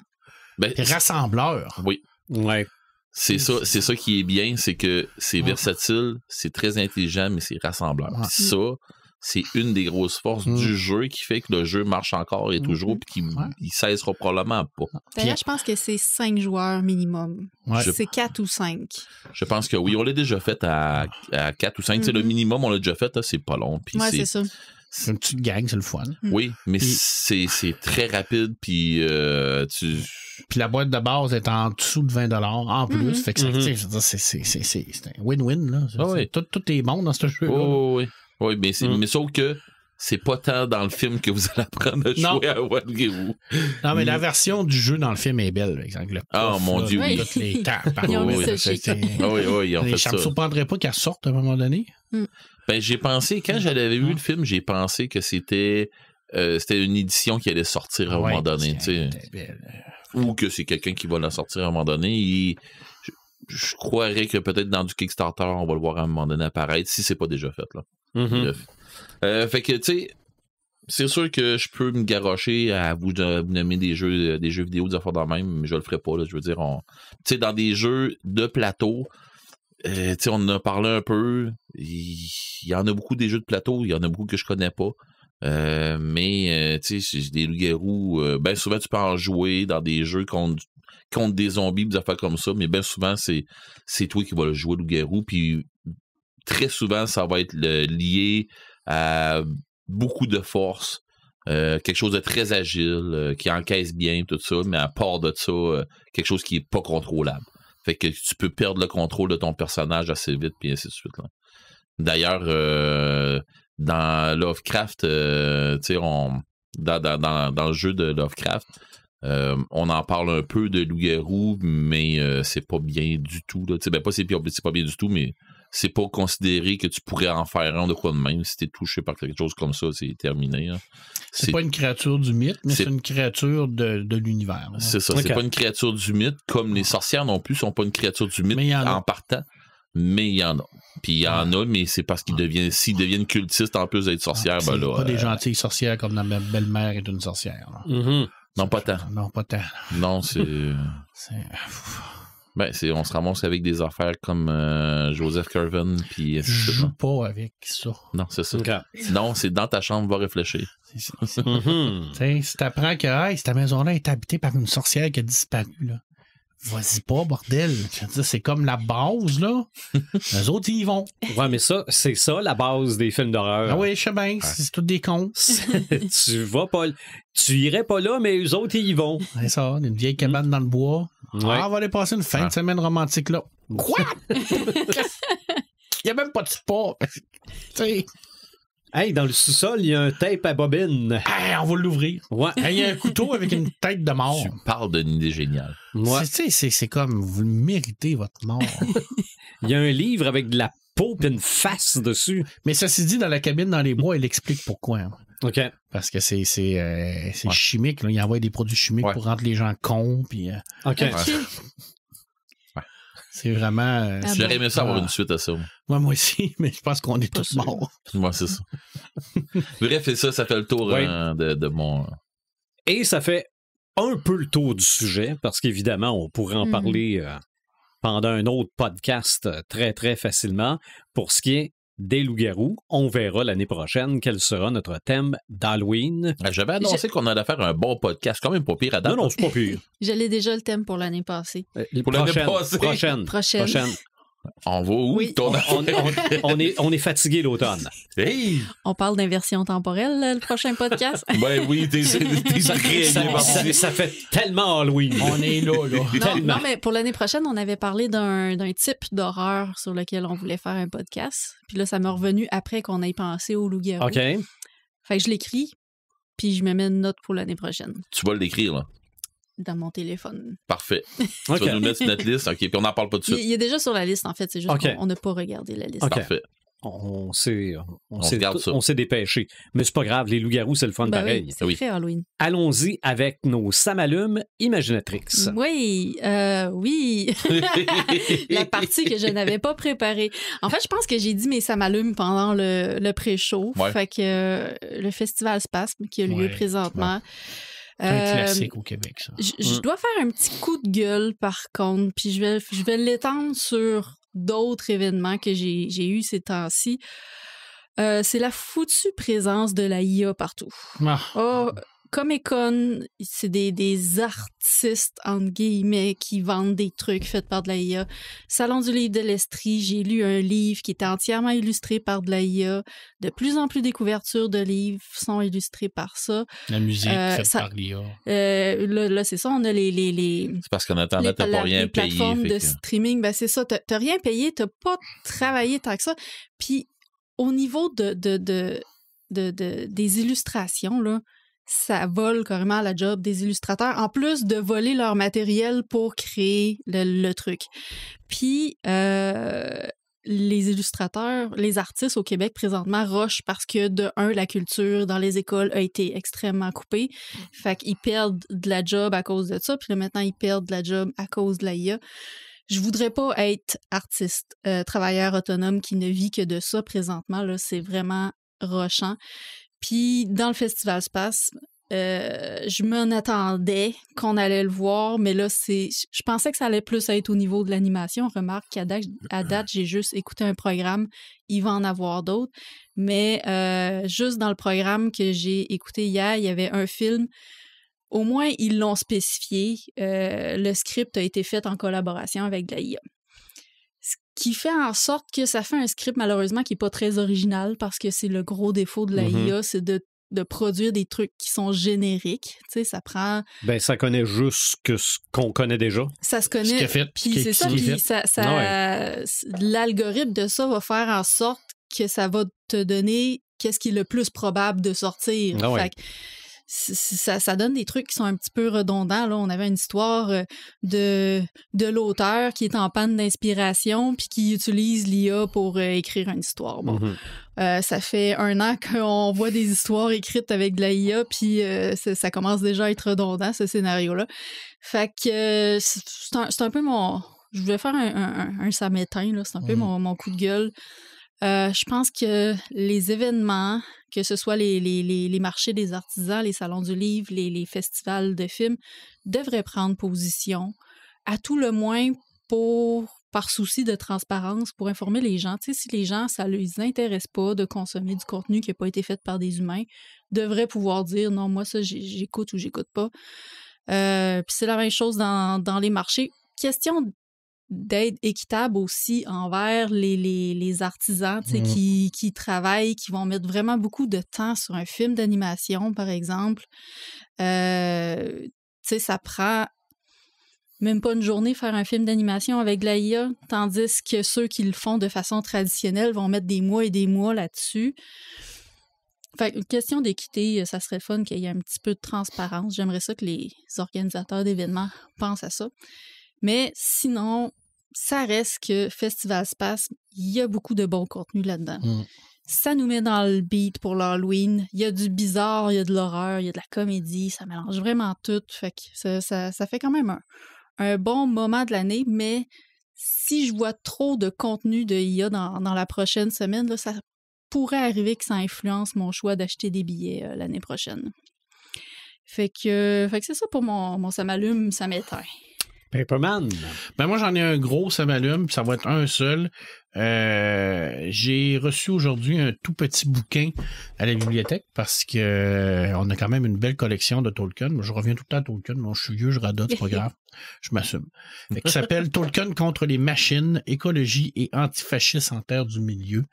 Et rassembleur. Oui. Ouais. C'est ça qui est bien, c'est que c'est versatile, c'est très intelligent, mais c'est rassembleur. Ça... C'est une des grosses forces du jeu qui fait que le jeu marche encore et toujours puis qu'il cessera probablement pas. D'ailleurs, je pense que c'est 5 joueurs minimum. C'est 4 ou 5. Je pense que oui, on l'a déjà fait à 4 ou 5. Le minimum, on l'a déjà fait, là, c'est pas long. Puis c'est ça. C'est une petite gang, c'est le fun. Oui, mais c'est très rapide puis Puis la boîte de base est en dessous de 20$ en plus. Fait que c'est un win-win. Là. Tout est bon dans ce jeu-là. Oui, mais sauf que c'est pas tant dans le film que vous allez apprendre à jouer à loup-garou. Non, mais la version du jeu dans le film est belle, par exemple. Mon Dieu, oui. Toutes les tables. Ils ont mis ça chic. Ça me surprendrait pas qu'elle sorte à un moment donné. Ben, j'ai pensé, quand j'avais vu le film, j'ai pensé que c'était une édition qui allait sortir à un moment donné. Ou que c'est quelqu'un qui va la sortir à un moment donné. Je croirais que peut-être dans du Kickstarter, on va le voir à un moment donné apparaître, si c'est pas déjà fait, là. Fait que, tu sais, c'est sûr que je peux me garrocher à vous nommer des jeux vidéo, des affaires de même, mais je le ferai pas, là. Je veux dire, tu sais, dans des jeux de plateau, on en a parlé un peu. Il y en a beaucoup des jeux de plateau. Il y en a beaucoup que je connais pas. Mais des loups-garous, bien souvent, tu peux en jouer dans des jeux contre des zombies, des affaires comme ça. Mais bien souvent, c'est toi qui vas le jouer loup-garou. Puis très souvent, ça va être lié à beaucoup de force. Quelque chose de très agile, qui encaisse bien, tout ça. Mais à part de ça, quelque chose qui est pas contrôlable. Fait que tu peux perdre le contrôle de ton personnage assez vite, puis ainsi de suite. Là. D'ailleurs, dans Lovecraft, dans le jeu de Lovecraft, on en parle un peu de loup-garou, mais c'est pas bien du tout. Là. C'est pas bien du tout, mais c'est pas considéré que tu pourrais en faire un de quoi de même. Si t'es touché par quelque chose comme ça, c'est terminé. Hein. C'est pas une créature du mythe, mais c'est une créature de l'univers. Là. C'est ça, c'est pas une créature du mythe, comme les sorcières non plus sont pas une créature du mythe en partant. Mais il y en a. Puis il y en a, mais c'est parce s'ils deviennent cultistes en plus d'être sorcières, ben là. Pas des gentilles sorcières comme ma belle-mère est une sorcière. Non, pas tant. Non, pas tant. Non, c'est. On se ramasse avec des affaires comme Joseph Curven. Puis je joue pas avec ça. Non, c'est ça. Okay. Non, c'est dans ta chambre, va réfléchir. Si t'apprends que cette maison-là est habitée par une sorcière qui a disparu, là. Vas-y pas, bordel. C'est comme la base, là. Les autres, ils y vont. Ouais, mais ça, c'est ça, la base des films d'horreur. Ah oui, je sais bien. C'est tous des cons. Tu irais pas là, mais eux autres, ils y vont. C'est ça, une vieille cabane dans le bois. Ouais. On va aller passer une fin de semaine romantique, là. Quoi? Il n'y a même pas de sport. Tu Hey, dans le sous-sol, il y a un tape à bobine. Hey, on va l'ouvrir. Ouais. Il y a un couteau avec une tête de mort. Tu parles d'une idée géniale. Ouais. C'est comme, vous méritez votre mort. Il y a un livre avec de la peau et une face dessus. Mais ceci dit, dans la cabine, dans les bois, il explique pourquoi. Hein. OK. Parce que c'est chimique. Là. Il envoie des produits chimiques pour rendre les gens cons. Puis, OK. c'est vraiment... J'aurais aimé ça avoir une suite à ça. Moi aussi, mais je pense qu'on est tous morts. Moi, c'est ça. Bref, et ça fait le tour de mon... Et ça fait un peu le tour du sujet, parce qu'évidemment, on pourrait en parler pendant un autre podcast très, très facilement. Pour ce qui est des loups-garous, on verra l'année prochaine quel sera notre thème d'Halloween. J'avais annoncé qu'on allait faire un bon podcast, quand même pas pire à date. Non, c'est pas pire. J'allais déjà le thème pour l'année passée. Pour l'année passée? Prochaine. On va où? Oui. On est fatigué l'automne. Hey! On parle d'inversion temporelle, le prochain podcast. Ben oui, ça fait tellement Halloween. On est là. Non, mais pour l'année prochaine, on avait parlé d'un type d'horreur sur lequel on voulait faire un podcast. Puis là, ça m'est revenu après qu'on ait pensé au loup-garou. OK. Fait que je l'écris, puis je me mets une note pour l'année prochaine. Tu vas l'écrire, là? Dans mon téléphone. Parfait. Tu vas nous mettre sur notre liste, OK, puis on n'en parle pas tout de suite. Il est déjà sur la liste, en fait. C'est juste qu'on n'a pas regardé la liste. Okay. Parfait. On s'est dépêché. Mais c'est pas grave, les loups-garous, c'est le fun pareil. Oui, c'est très Halloween. Allons-y avec nos Samalumes Imaginatrix. Oui. La partie que je n'avais pas préparée. En fait, je pense que j'ai dit mes Samalumes pendant le pré-show. Ouais. Fait que le festival Spasme qui a lieu présentement. C'est un classique au Québec, ça. Je dois faire un petit coup de gueule, par contre, puis je vais l'étendre sur d'autres événements que j'ai eus ces temps-ci. C'est la foutue présence de la IA partout. Comic-Con, c'est des artistes, entre guillemets, qui vendent des trucs faits par de la IA. Salon du livre de l'Estrie, j'ai lu un livre qui était entièrement illustré par de la IA. De plus en plus des couvertures de livres sont illustrées par ça. La musique faite par l'IA. Là, c'est ça, on a les c'est parce qu'en attendant, t'as pas rien payé. Les plateformes de streaming, ben c'est ça, t'as rien payé, t'as pas travaillé tant que ça. Puis, au niveau des illustrations, là, ça vole carrément la job des illustrateurs, en plus de voler leur matériel pour créer le truc. Puis, les illustrateurs, les artistes au Québec présentement rushent parce que, de un, la culture dans les écoles a été extrêmement coupée. Fait qu'ils perdent de la job à cause de ça. Puis là, maintenant, ils perdent de la job à cause de la IA. Je voudrais pas être artiste, travailleur autonome qui ne vit que de ça présentement. Là, c'est vraiment rushant. Puis, dans le Festival Space, je m'en attendais qu'on allait le voir, mais là, je pensais que ça allait plus être au niveau de l'animation. Remarque qu'à date, j'ai juste écouté un programme. Il va en avoir d'autres. Mais juste dans le programme que j'ai écouté hier, il y avait un film. Au moins, ils l'ont spécifié. Le script a été fait en collaboration avec de la IA. Ce qui fait en sorte que ça fait un script, malheureusement, qui n'est pas très original, parce que c'est le gros défaut de la IA, c'est de produire des trucs qui sont génériques. Tu sais, ça prend... Ben, ça connaît juste ce qu'on connaît déjà. Ça se connaît. Ce qu'il a fait. Puis c'est ça, puis l'algorithme de ça va faire en sorte que ça va te donner qu'est-ce qui est le plus probable de sortir. Fait que ça donne des trucs qui sont un petit peu redondants. Là, on avait une histoire de l'auteur qui est en panne d'inspiration puis qui utilise l'IA pour écrire une histoire. Bon. Ça fait 1 an qu'on voit des histoires écrites avec de la IA puis ça commence déjà à être redondant, ce scénario-là. Fait que c'est un peu mon... Je voulais faire un ça m'éteint, là. C'est un peu mon coup de gueule. Je pense que les événements, que ce soit les marchés des artisans, les salons du livre, les festivals de films, devraient prendre position, à tout le moins par souci de transparence, pour informer les gens. Tu sais, si les gens, ça ne les intéresse pas de consommer du contenu qui n'a pas été fait par des humains, devraient pouvoir dire non, moi, ça, j'écoute ou j'écoute pas. Puis c'est la même chose dans les marchés. Question d'aide équitable aussi envers les artisans qui travaillent, qui vont mettre vraiment beaucoup de temps sur un film d'animation, par exemple. Tu sais, ça prend même pas une journée faire un film d'animation avec de la IA, tandis que ceux qui le font de façon traditionnelle vont mettre des mois et des mois là-dessus. Fait une question d'équité, ça serait fun qu'il y ait un petit peu de transparence. J'aimerais ça que les organisateurs d'événements pensent à ça. Mais sinon, ça reste que Festival Space, il y a beaucoup de bon contenu là-dedans. Ça nous met dans le beat pour l'Halloween. Il y a du bizarre, il y a de l'horreur, il y a de la comédie. Ça mélange vraiment tout. Fait que ça fait quand même un bon moment de l'année. Mais si je vois trop de contenu de IA dans la prochaine semaine, là, ça pourrait arriver que ça influence mon choix d'acheter des billets l'année prochaine. Fait que c'est ça pour mon ça m'allume, ça m'éteint. Paperman. Ben moi, j'en ai un gros, ça m'allume, ça va être un seul. J'ai reçu aujourd'hui un tout petit bouquin à la bibliothèque parce que on a quand même une belle collection de Tolkien. Moi, je reviens tout le temps à Tolkien. Moi, je suis vieux, je radote, c'est pas grave. Je m'assume. Qui s'appelle Tolkien contre les machines, écologie et antifascisme en terre du milieu.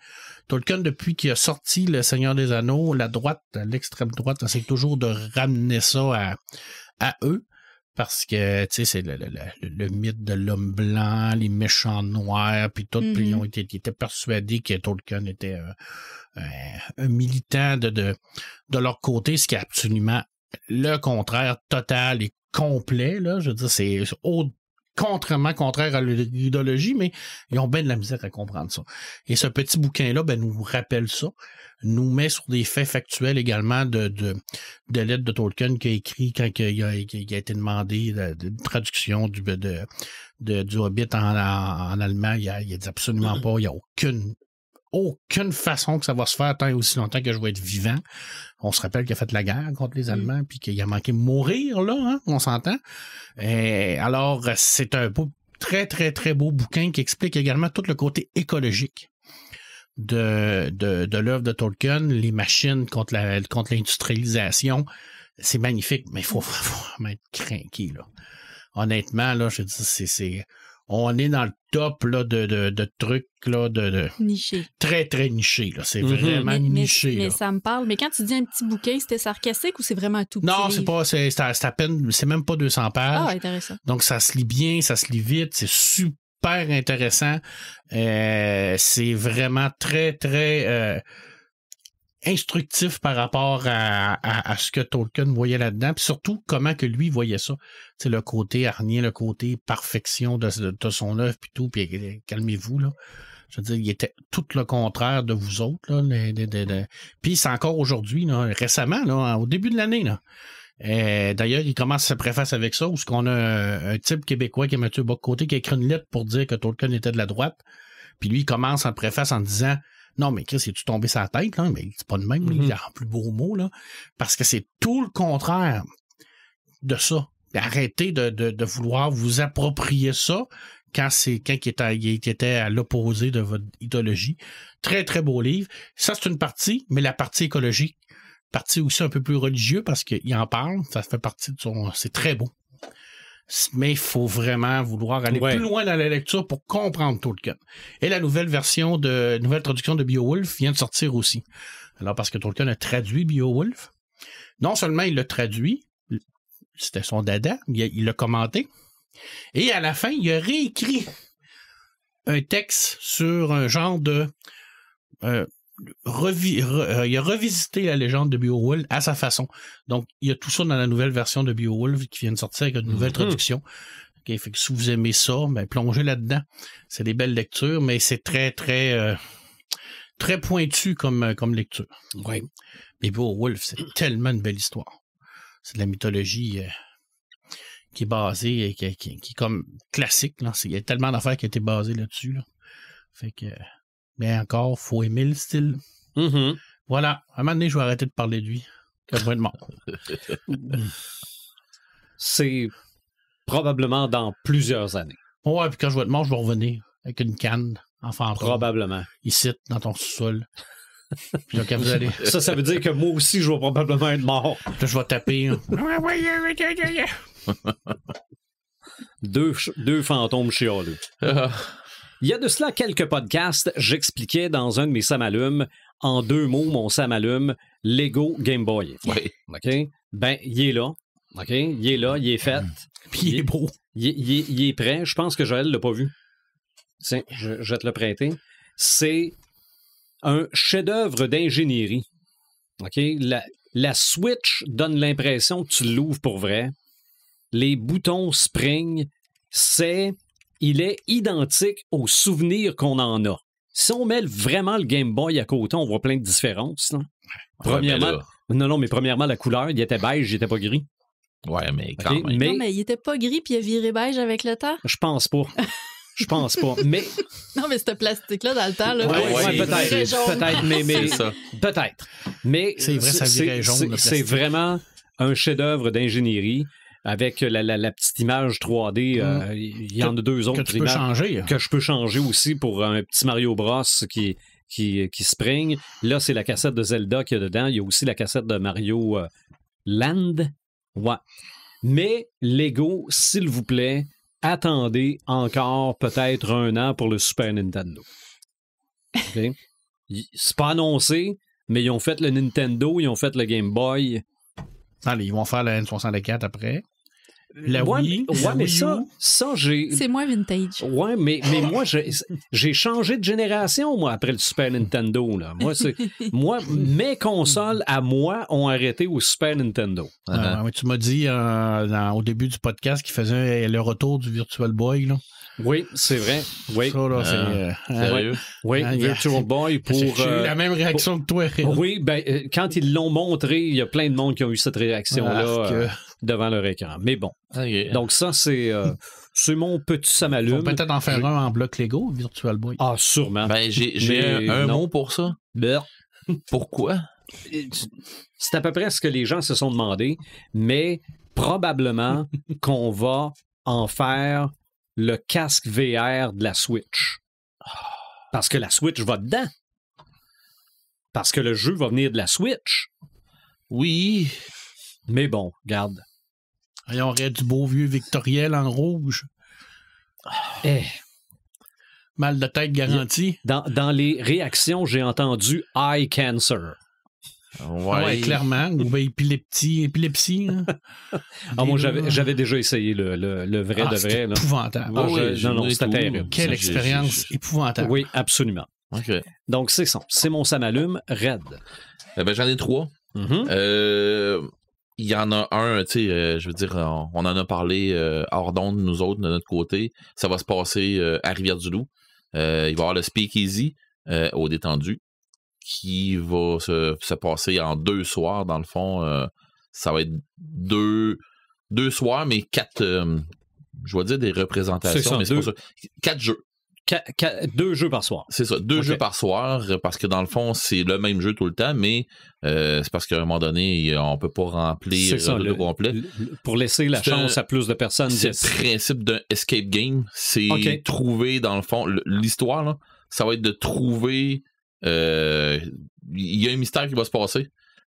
Tolkien, depuis qu'il a sorti Le Seigneur des Anneaux, la droite, l'extrême droite, essaie toujours de ramener ça à eux. Parce que, tu sais, c'est le mythe de l'homme blanc, les méchants noirs, puis tout. Puis ils étaient persuadés que Tolkien était un militant de leur côté, ce qui est absolument le contraire total et complet. Là. Je veux dire, c'est contrairement contraire à l'idéologie, mais ils ont bien de la misère à comprendre ça. Et ce petit bouquin-là, ben, nous rappelle ça. Nous met sur des faits factuels également de lettres de Tolkien qui a écrit quand il a été demandé de traduction du Hobbit en allemand. Il a dit absolument pas. Il n'y a aucune façon que ça va se faire tant et aussi longtemps que je vais être vivant. On se rappelle qu'il a fait la guerre contre les Allemands puis qu'il a manqué de mourir, là, hein, on s'entend. Alors, c'est un très, très, très beau bouquin qui explique également tout le côté écologique de l'œuvre de Tolkien, les machines contre l'industrialisation. C'est magnifique, mais il faut vraiment être craqué, là. Honnêtement, là, je dis, on est dans le top là, de trucs là, niché. Très, très niché. Là. C'est vraiment niché. Mais là. ça me parle. Mais quand tu dis un petit bouquin, c'était sarcastique ou c'est vraiment un tout petit Non, livre? c'est à peine, c'est même pas 200 pages. Ah, intéressant. Donc, ça se lit bien, ça se lit vite, c'est super intéressant. C'est vraiment très, très instructif par rapport à ce que Tolkien voyait là-dedans, puis surtout comment que lui voyait ça. Tu sais, le côté hargnien, le côté perfection de son œuvre, puis tout, puis calmez-vous, là. Je veux dire, il était tout le contraire de vous autres, là. Puis c'est encore aujourd'hui, là, récemment, là, au début de l'année, là. D'ailleurs, il commence sa préface avec ça, où ce qu'on a un type québécois qui est Mathieu Bock-Côté qui a écrit une lettre pour dire que Tolkien était de la droite. Puis lui, il commence en préface en disant Non, mais Chris, es-tu tombé sur la tête, là? Mais c'est pas de même, il y a un plus beau mot, là. Parce que c'est tout le contraire de ça. Arrêtez de vouloir vous approprier ça quand il était à l'opposé de votre idéologie. Très, très beau livre. Ça, c'est une partie, mais la partie écologique, partie aussi un peu plus religieux parce qu'il en parle. Ça fait partie de son... C'est très beau. Mais il faut vraiment vouloir aller plus loin dans la lecture pour comprendre Tolkien. Et la nouvelle traduction de Beowulf vient de sortir aussi. Alors, parce que Tolkien a traduit Beowulf, non seulement il l'a traduit, c'était son dada, il l'a commenté, et à la fin, il a réécrit un texte sur un genre de... il a revisité la légende de Beowulf à sa façon. Donc, il y a tout ça dans la nouvelle version de Beowulf qui vient de sortir avec une nouvelle traduction. Okay, fait que si vous aimez ça, ben, plongez là-dedans. C'est des belles lectures, mais c'est très, très, très pointu comme lecture. Oui. Mais Beowulf, c'est tellement une belle histoire. C'est de la mythologie qui est basée, qui est comme classique. Là. Il y a tellement d'affaires qui ont été basées là-dessus. Là. Fait que... Mais encore, faut aimer le style. Voilà. À un moment donné, je vais arrêter de parler de lui. Quand je vais être mort. C'est probablement dans plusieurs années. Ouais, puis quand je vais être mort, je vais revenir avec une canne en fantôme. Probablement. Ici, dans ton sous-sol. Puis là, quand vous allez... Ça veut dire que moi aussi, je vais probablement être mort. Là, je vais taper. Deux fantômes chialeux. Il y a de cela quelques podcasts, j'expliquais dans un de mes Samalumes, en 2 mots, mon Samalume, Lego Game Boy. Oui. OK? Ben, il est là. OK? Il est là, il est fait. Puis il est beau. Il est prêt. Je pense que Joël ne l'a pas vu. Tiens, je vais te le prêter. C'est un chef-d'œuvre d'ingénierie. OK? La Switch donne l'impression que tu l'ouvres pour vrai. Les boutons spring, il est identique aux souvenirs qu'on en a. Si on met vraiment le Game Boy à côté, on voit plein de différences. Non? Premièrement, premièrement, la couleur, il était beige, il était pas gris. Ouais, mais quand même. Non, mais il était pas gris puis il a viré beige avec le temps. Je pense pas. Mais... Non, mais ce plastique-là, dans le temps, là, peut-être, mais peut-être. Mais c'est vrai, ça virait jaune. C'est vraiment un chef-d'œuvre d'ingénierie. Avec la petite image 3D, il y en a 2 autres que tu peux changer. Que je peux changer aussi pour un petit Mario Bros qui spring. Là, c'est la cassette de Zelda qu'il y a dedans. Il y a aussi la cassette de Mario Land. Ouais. Mais Lego, s'il vous plaît, attendez encore peut-être 1 an pour le Super Nintendo. Okay? C'est pas annoncé, mais ils ont fait le Nintendo, ils ont fait le Game Boy. Allez, ils vont faire la N64 après. La Wii. Ouais, mais ça j'ai... C'est moins vintage. Ouais, mais moi, j'ai changé de génération, moi, après le Super Nintendo. Là. Moi, mes consoles, à moi, ont arrêté au Super Nintendo. Tu m'as dit au début du podcast qu'il faisait le retour du Virtual Boy, là. Oui, c'est vrai. Oui. Ça, là, c'est... Sérieux? Oui, Virtual Boy pour... J'ai eu la même réaction que toi, Réal. Oui, ben, quand ils l'ont montré, il y a plein de monde qui ont eu cette réaction-là devant leur écran. Mais bon. Okay. Donc ça, c'est mon petit Samalume. On peut peut-être en faire un en bloc Lego, Virtual Boy. Ah, sûrement. Ben, j'ai un mot pour ça. Pourquoi? C'est à peu près ce que les gens se sont demandé, mais probablement qu'on va en faire le casque VR de la Switch. Parce que la Switch va dedans. Parce que le jeu va venir de la Switch. Oui. Mais bon, regarde. Il y aurait du beau vieux Victoriel en rouge. Mal de tête garanti. Dans les réactions, j'ai entendu « eye cancer ». Ouais, clairement. Ou épilepsie. Moi, j'avais déjà essayé le vrai de vrai. C'est épouvantable. Non, c'était terrible. Quelle expérience épouvantable. Oui, absolument. Okay. Donc, c'est ça. C'est mon Samalume raide. J'en ai 3. Il y en a un, tu sais, je veux dire, on en a parlé hors d'onde, nous autres, de notre côté. Ça va se passer à Rivière-du-Loup. Il va y avoir le Speakeasy au Détendu qui va se passer en 2 soirs. Dans le fond, ça va être 2 2 soirs, mais 4, je vais dire des représentations, mais c'est pas ça. 4 jeux. 2 jeux par soir. C'est ça, 2 jeux par soir, parce que dans le fond, c'est le même jeu tout le temps, mais c'est parce qu'à un moment donné, on peut pas remplir le complet. Pour laisser la chance à plus de personnes. C'est le principe d'un escape game. C'est trouver, dans le fond, l'histoire, là, ça va être de trouver... Il y a un mystère qui va se passer.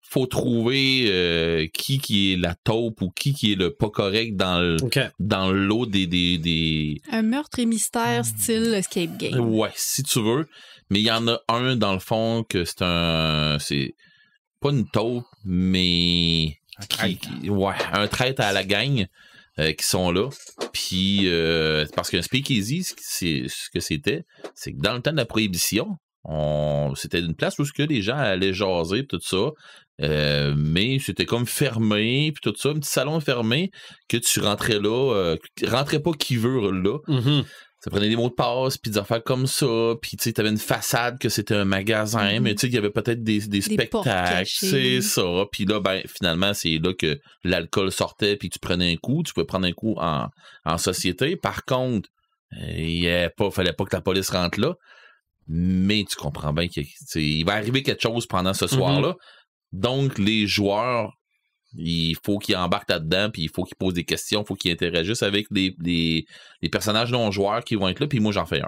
Faut trouver qui est la taupe ou qui est le pas correct dans le lot des... Un meurtre et mystère style escape game. Ouais, si tu veux. Mais il y en a un, dans le fond, que c'est pas une taupe, mais... un traître à la gang qui sont là. Puis, parce qu'un speakeasy, ce que c'était, c'est que dans le temps de la prohibition, c'était une place où les gens allaient jaser, tout ça. Mais c'était comme fermé, puis tout ça, un petit salon fermé, que tu rentrais là, rentrais pas qui veut là. Mm-hmm. Ça prenait des mots de passe, puis des affaires comme ça, puis tu sais, t'avais une façade que c'était un magasin, mais tu sais, il y avait peut-être des spectacles, c'est ça. Puis là, ben, finalement, c'est là que l'alcool sortait, puis tu prenais un coup, tu pouvais prendre un coup en société. Par contre, fallait pas que la police rentre là, mais tu comprends bien qu'il va arriver quelque chose pendant ce soir-là. Donc, les joueurs, il faut qu'ils embarquent là-dedans, puis il faut qu'ils posent des questions, il faut qu'ils interagissent avec les personnages non-joueurs qui vont être là, puis moi, j'en fais un.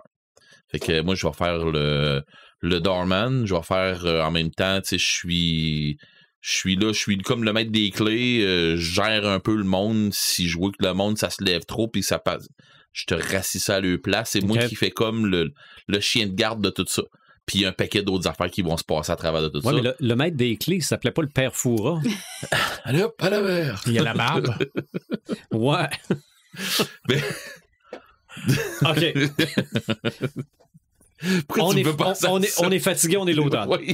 Fait que moi, je vais faire le doorman, je vais faire en même temps, tu sais, je suis comme le maître des clés, je gère un peu le monde, si je vois que le monde, ça se lève trop, puis ça passe, je te rassis ça à leur place, c'est moi qui fais comme le chien de garde de tout ça. Puis il y a un paquet d'autres affaires qui vont se passer à travers de tout ça. Mais le maître des clés, ça s'appelait pas le père Foura. Allez hop, à la mer! Il y a la barbe. Ouais. Mais... OK. On est fatigué, on est l'automne. Oui.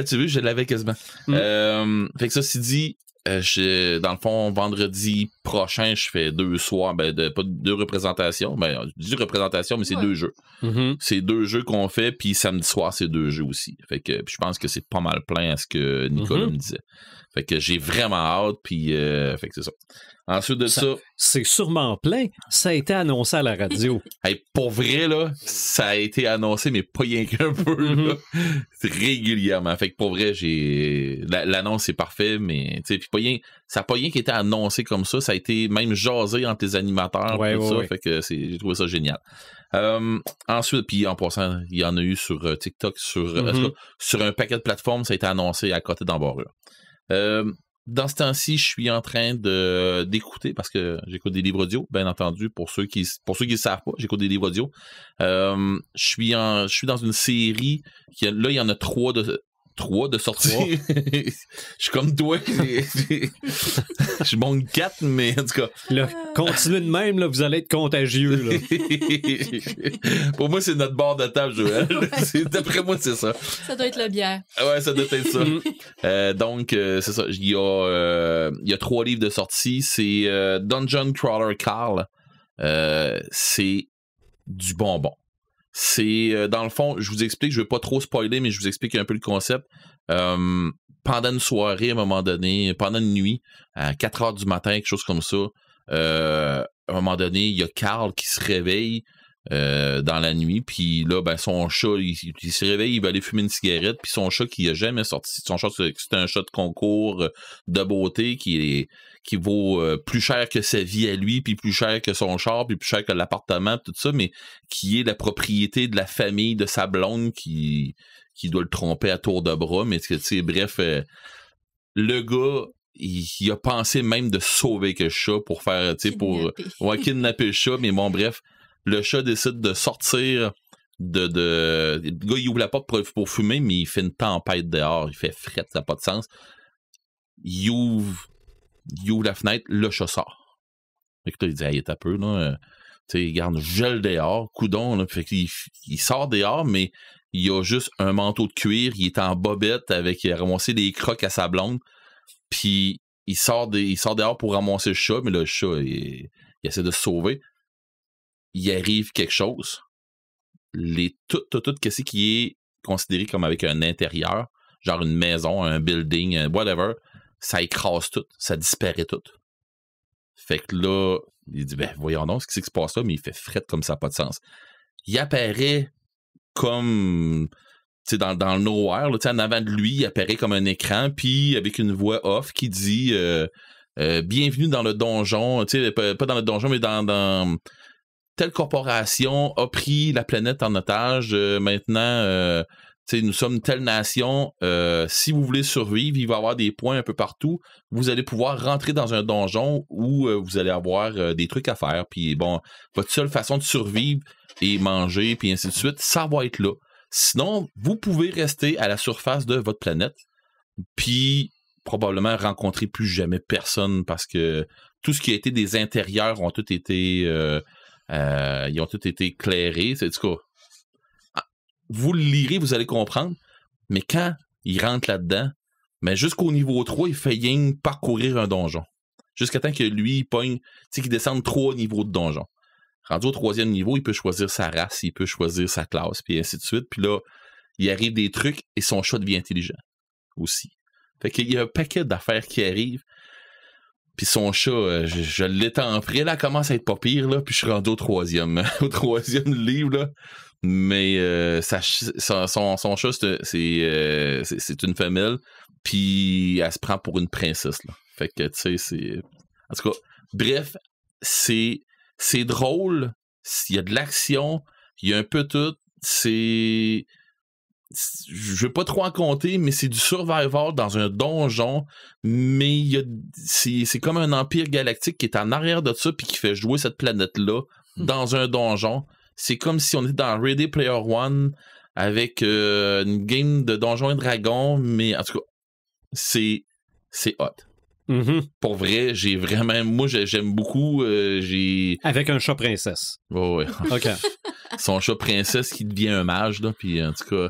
Tu vois, je l'avais quasiment. Fait que ça, c'est dit, dans le fond, vendredi prochain, je fais 2 soirs, pas 2 représentations. Ben, je dis représentations, mais c'est 2 jeux. Mm-hmm. C'est 2 jeux qu'on fait, puis samedi soir, c'est 2 jeux aussi. Fait que je pense que c'est pas mal plein à ce que Nicolas me disait. Fait que j'ai vraiment hâte, puis fait que c'est ça. Ensuite de ça... C'est sûrement plein. Ça a été annoncé à la radio. Hey, pour vrai, là, ça a été annoncé, mais pas rien qu'un peu, là. Régulièrement. Fait que pour vrai, l'annonce est parfait, mais tu sais, ça n'a pas rien qui été annoncé comme ça. Ça a été même jasé entre les animateurs. Ça. Fait que j'ai trouvé ça génial. Ensuite, puis en passant, il y en a eu sur TikTok, sur un paquet de plateformes, ça a été annoncé à côté d'Embarrure. Dans ce temps-ci, je suis en train d'écouter, parce que j'écoute des livres audio, bien entendu, pour ceux qui ne savent pas, j'écoute des livres audio. Je suis dans une série, là, il y en a 3 de sortie. Je suis comme toi. Je monte 4, mais en tout cas. Là, continuez de même, là, vous allez être contagieux. Là. Pour moi, c'est notre bord de table, Joël. D'après moi, c'est ça. Ça doit être la bière. Ouais, ça doit être ça. Donc, c'est ça. Il y a 3 livres de sortie. C'est Dungeon Crawler Carl. C'est du bonbon. C'est, dans le fond, je vous explique, je ne veux pas trop spoiler, mais je vous explique un peu le concept. Pendant une soirée, à un moment donné, pendant une nuit, à 4h du matin, quelque chose comme ça, à un moment donné, il y a Carl qui se réveille dans la nuit, puis là, ben, son chat, il se réveille, il va aller fumer une cigarette, puis son chat qui a jamais sorti, son chat, c'est un chat de concours de beauté qui vaut plus cher que sa vie à lui, puis plus cher que son char, puis plus cher que l'appartement, tout ça, mais qui est la propriété de la famille de sa blonde qui doit le tromper à tour de bras, mais tu sais, bref, le gars, il a pensé même de sauver que le chat pour faire, tu sais, pour kidnapper le chat, mais bon, bref, le chat décide de sortir le gars, il ouvre la porte pour fumer, mais il fait une tempête dehors, il fait fret, ça n'a pas de sens. Il ouvre la fenêtre, le chat sort. Fait que là, il dit, hey, t'as peu, là. Tu sais, il garde gel dehors, coudon, là. Fait qu'il sort dehors, mais il a juste un manteau de cuir, il est en bobette il a ramassé des crocs à sa blonde, puis il sort dehors pour ramasser le chat, mais là, le chat, il essaie de se sauver. Il arrive quelque chose. Tout ce qui est considéré comme avec un intérieur, genre une maison, un building, un whatever, ça écrase tout, ça disparaît tout. Fait que là, il dit, ben voyons donc ce qui se passe là, mais il fait fret comme ça n'a pas de sens. il apparaît comme... Dans le nowhere, là, en avant de lui, il apparaît comme un écran, puis avec une voix off qui dit bienvenue dans le donjon, pas dans le donjon, mais dans telle corporation a pris la planète en otage. Maintenant, nous sommes telle nation. Si vous voulez survivre, il va y avoir des points un peu partout. Vous allez pouvoir rentrer dans un donjon où vous allez avoir des trucs à faire. Puis bon, votre seule façon de survivre et manger, puis ainsi de suite, ça va être là. Sinon, vous pouvez rester à la surface de votre planète, puis probablement rencontrer plus jamais personne parce que tout ce qui a été des intérieurs ont tout été ils ont tout été éclairés. En tout cas, vous le lirez, vous allez comprendre, mais quand il rentre là-dedans, mais jusqu'au niveau 3, il fait rien parcourir un donjon. Jusqu'à temps que lui, il pogne, qu'il descende 3 niveaux de donjon. Rendu au 3e niveau, il peut choisir sa race, il peut choisir sa classe, puis ainsi de suite. Puis là, il arrive des trucs et son chat devient intelligent aussi. Fait qu'il y a un paquet d'affaires qui arrivent. Puis son chat, je l'étends près, là, commence à être pas pire, là, puis je suis rendu au 3e livre, là. Mais son chat, c'est une femelle, puis elle se prend pour une princesse, là. Fait que, tu sais, c'est... En tout cas, bref, c'est drôle, il y a de l'action, il y a un peu tout, je veux pas trop en compter, mais c'est du Survivor dans un donjon, mais c'est comme un empire galactique qui est en arrière de ça puis qui fait jouer cette planète-là dans un donjon. C'est comme si on était dans Ready Player One avec une game de Donjons et Dragons, mais en tout cas, c'est hot. Mm-hmm. Pour vrai, moi j'aime beaucoup. Avec un chat princesse. Oh, ouais. OK. Son chat princesse qui devient un mage, là, puis en tout cas,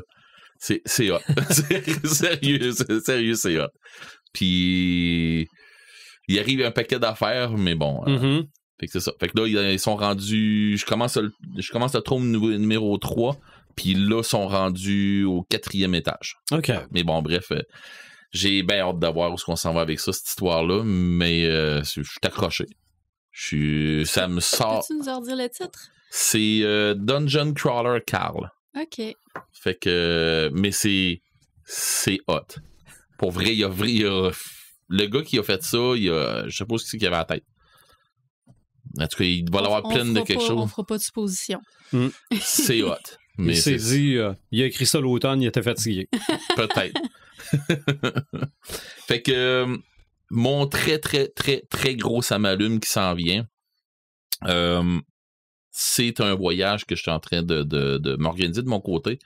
c'est hot. Sérieux, c'est hot. Puis il arrive un paquet d'affaires, mais bon. Mm-hmm. Fait que c'est ça. Fait que là, ils sont rendus. Je commence le trône numéro 3, puis là, ils sont rendus au 4e étage. OK. Mais bon, bref. J'ai bien hâte de voir où on s'en va avec ça, cette histoire-là, mais je suis accroché. Ça me sort... Peux-tu nous en dire le titre? C'est Dungeon Crawler Carl. OK. Fait que... Mais c'est hot. Pour vrai, il y a le gars qui a fait ça, je sais pas ce qu'il avait à la tête. En tout cas, il doit l'avoir pleine de quelque chose. On fera pas de supposition. C'est hot. Mais il s'est dit, il a écrit ça l'automne, il était fatigué. Peut-être. Fait que mon très très très très gros samalume qui s'en vient, c'est un voyage que je suis en train de m'organiser de mon côté.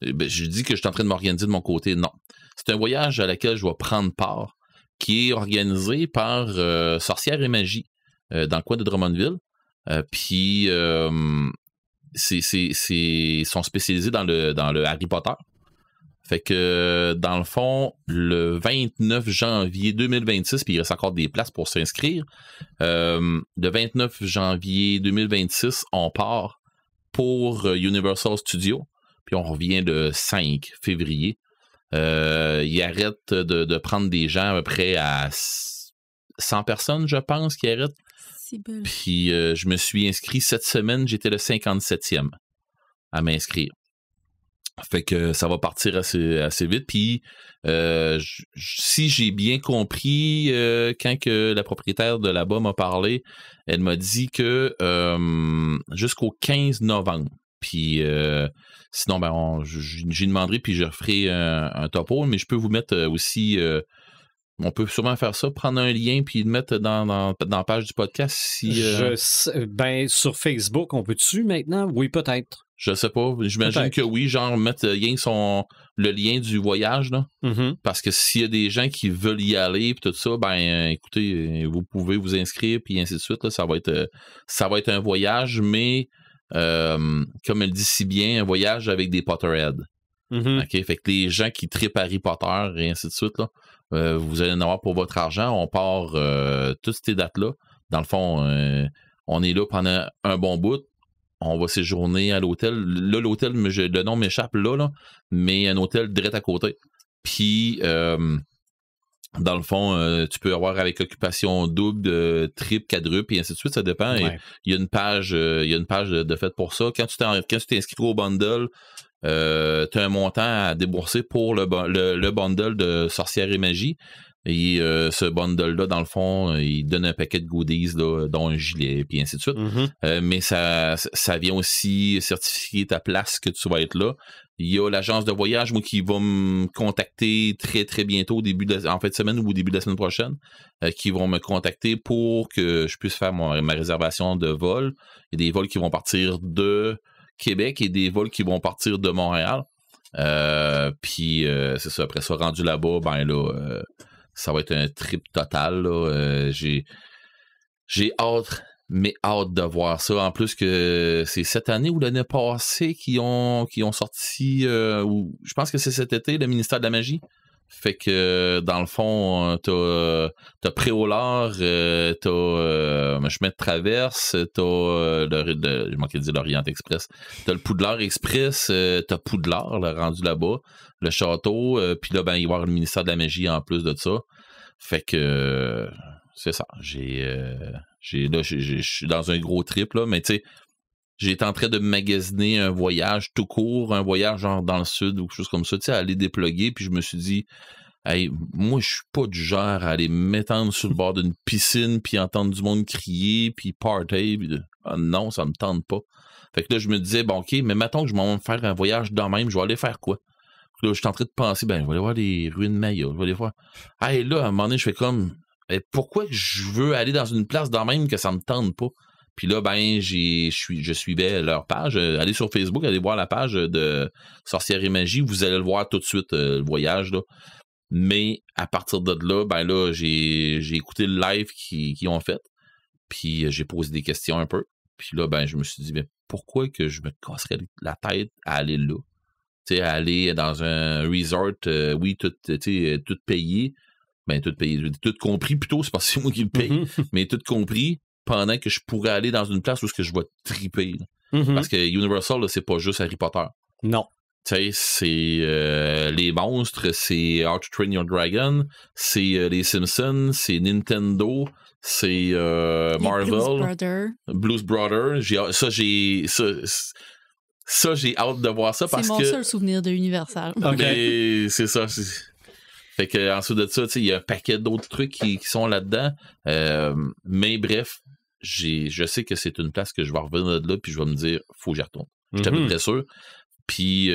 Je dis que je suis en train de m'organiser de mon côté, non. C'est un voyage à laquelle je vais prendre part, qui est organisé par Sorcières et Magie dans le coin de Drummondville. Puis ils sont spécialisés dans le Harry Potter. Fait que, dans le fond, le 29 janvier 2026, puis il reste encore des places pour s'inscrire, le 29 janvier 2026, on part pour Universal Studios, puis on revient le 5 février. Ils arrêtent de prendre des gens à peu près à 100 personnes, je pense, qui arrêtent. Puis je me suis inscrit cette semaine, j'étais le 57e à m'inscrire. Fait que ça va partir assez vite. Puis, si j'ai bien compris, quand que la propriétaire de là-bas m'a parlé, elle m'a dit que jusqu'au 15 novembre. Puis, sinon, j'y demanderai, puis je referai un topo. Mais je peux vous mettre aussi... on peut sûrement faire ça, prendre un lien puis le mettre dans la page du podcast. Sur Facebook, on peut-tu maintenant? Oui, peut-être. Je sais pas. J'imagine que oui, genre mettre le lien du voyage, là. Mm-hmm. Parce que s'il y a des gens qui veulent y aller puis tout ça, écoutez, vous pouvez vous inscrire puis ainsi de suite. Là, ça va être un voyage, mais comme elle dit si bien, un voyage avec des Potterheads. Mm-hmm. OK? Fait que les gens qui trippent Harry Potter et ainsi de suite, là, vous allez en avoir pour votre argent. On part toutes ces dates-là. Dans le fond, on est là pendant un bon bout. On va séjourner à l'hôtel. Là, l'hôtel, le nom m'échappe là, mais un hôtel direct à côté. Puis, Dans le fond, tu peux avoir avec occupation double, triple, quadruple, et ainsi de suite, ça dépend. Ouais. Il y a une page, de fait pour ça. Quand tu t'inscris au bundle, tu as un montant à débourser pour le bundle de Sorcière et Magie. Et ce bundle-là, dans le fond, il donne un paquet de goodies, là, dont un gilet, puis ainsi de suite. Mais ça vient aussi certifier ta place que tu vas être là. Il y a l'agence de voyage, moi, qui va me contacter très, très bientôt, en fin de semaine ou au début de la semaine prochaine, qui vont me contacter pour que je puisse faire ma réservation de vol. Il y a des vols qui vont partir de Québec et des vols qui vont partir de Montréal. Puis, c'est ça, après ça, rendu là-bas, ben là, ça va être un trip total, là. J'ai hâte, mais hâte de voir ça. En plus que c'est cette année ou l'année passée qui ont sorti, ou je pense que c'est cet été, le ministère de la Magie. Fait que, dans le fond, t'as Préolard, t'as Chemin de Traverse, t'as je manquais de dire l'Orient Express, t'as le Poudlard Express, t'as Poudlard, là, rendu là-bas, le château, puis là, ben, il va y avoir le ministère de la Magie en plus de ça. Fait que, c'est ça. Je suis dans un gros trip, là, mais tu sais, j'ai été en train de magasiner un voyage tout court, un voyage genre dans le sud ou quelque chose comme ça, tu sais, à aller dépluguer, puis je me suis dit, hey, moi, je suis pas du genre à aller m'étendre sur le bord d'une piscine, puis entendre du monde crier, puis party, puis non, ça me tente pas. Fait que là, je me disais, bon, OK, mais mettons que je m'en vais faire un voyage de même, je vais aller faire quoi? Puis là, je suis en train de penser, ben, je vais aller voir les ruines Maya, je vais aller voir. Hey, là, à un moment donné, je fais comme, pourquoi je veux aller dans une place de même que ça me tente pas? Puis là, ben, je suivais leur page. Allez sur Facebook, allez voir la page de Sorcière et Magie. Vous allez le voir tout de suite, le voyage, là. Mais à partir de là, ben là, j'ai écouté le live qu'ils ont fait. Puis j'ai posé des questions un peu. Puis là, ben, je me suis dit, mais pourquoi que je me casserais la tête à aller là? Tu sais, à aller dans un resort, oui, tout payé. Ben, tout payé. Tout compris, plutôt, c'est parce que c'est moi qui le paye. Mais tout compris, pendant que je pourrais aller dans une place où je vais triper. Parce que Universal, là, c'est pas juste Harry Potter. Non. Tu sais, c'est les monstres, c'est How to Train Your Dragon, c'est les Simpsons, c'est Nintendo, c'est Marvel. Blues Brothers. Ça, j'ai hâte de voir ça parce que... C'est mon seul souvenir de Universal. Okay. C'est ça. Fait que ensuite de ça, il y a un paquet d'autres trucs qui sont là-dedans. Mais bref, je sais que c'est une place que je vais revenir de là, puis je vais me dire, faut que j'y retourne. Je suis à peu près sûr. Puis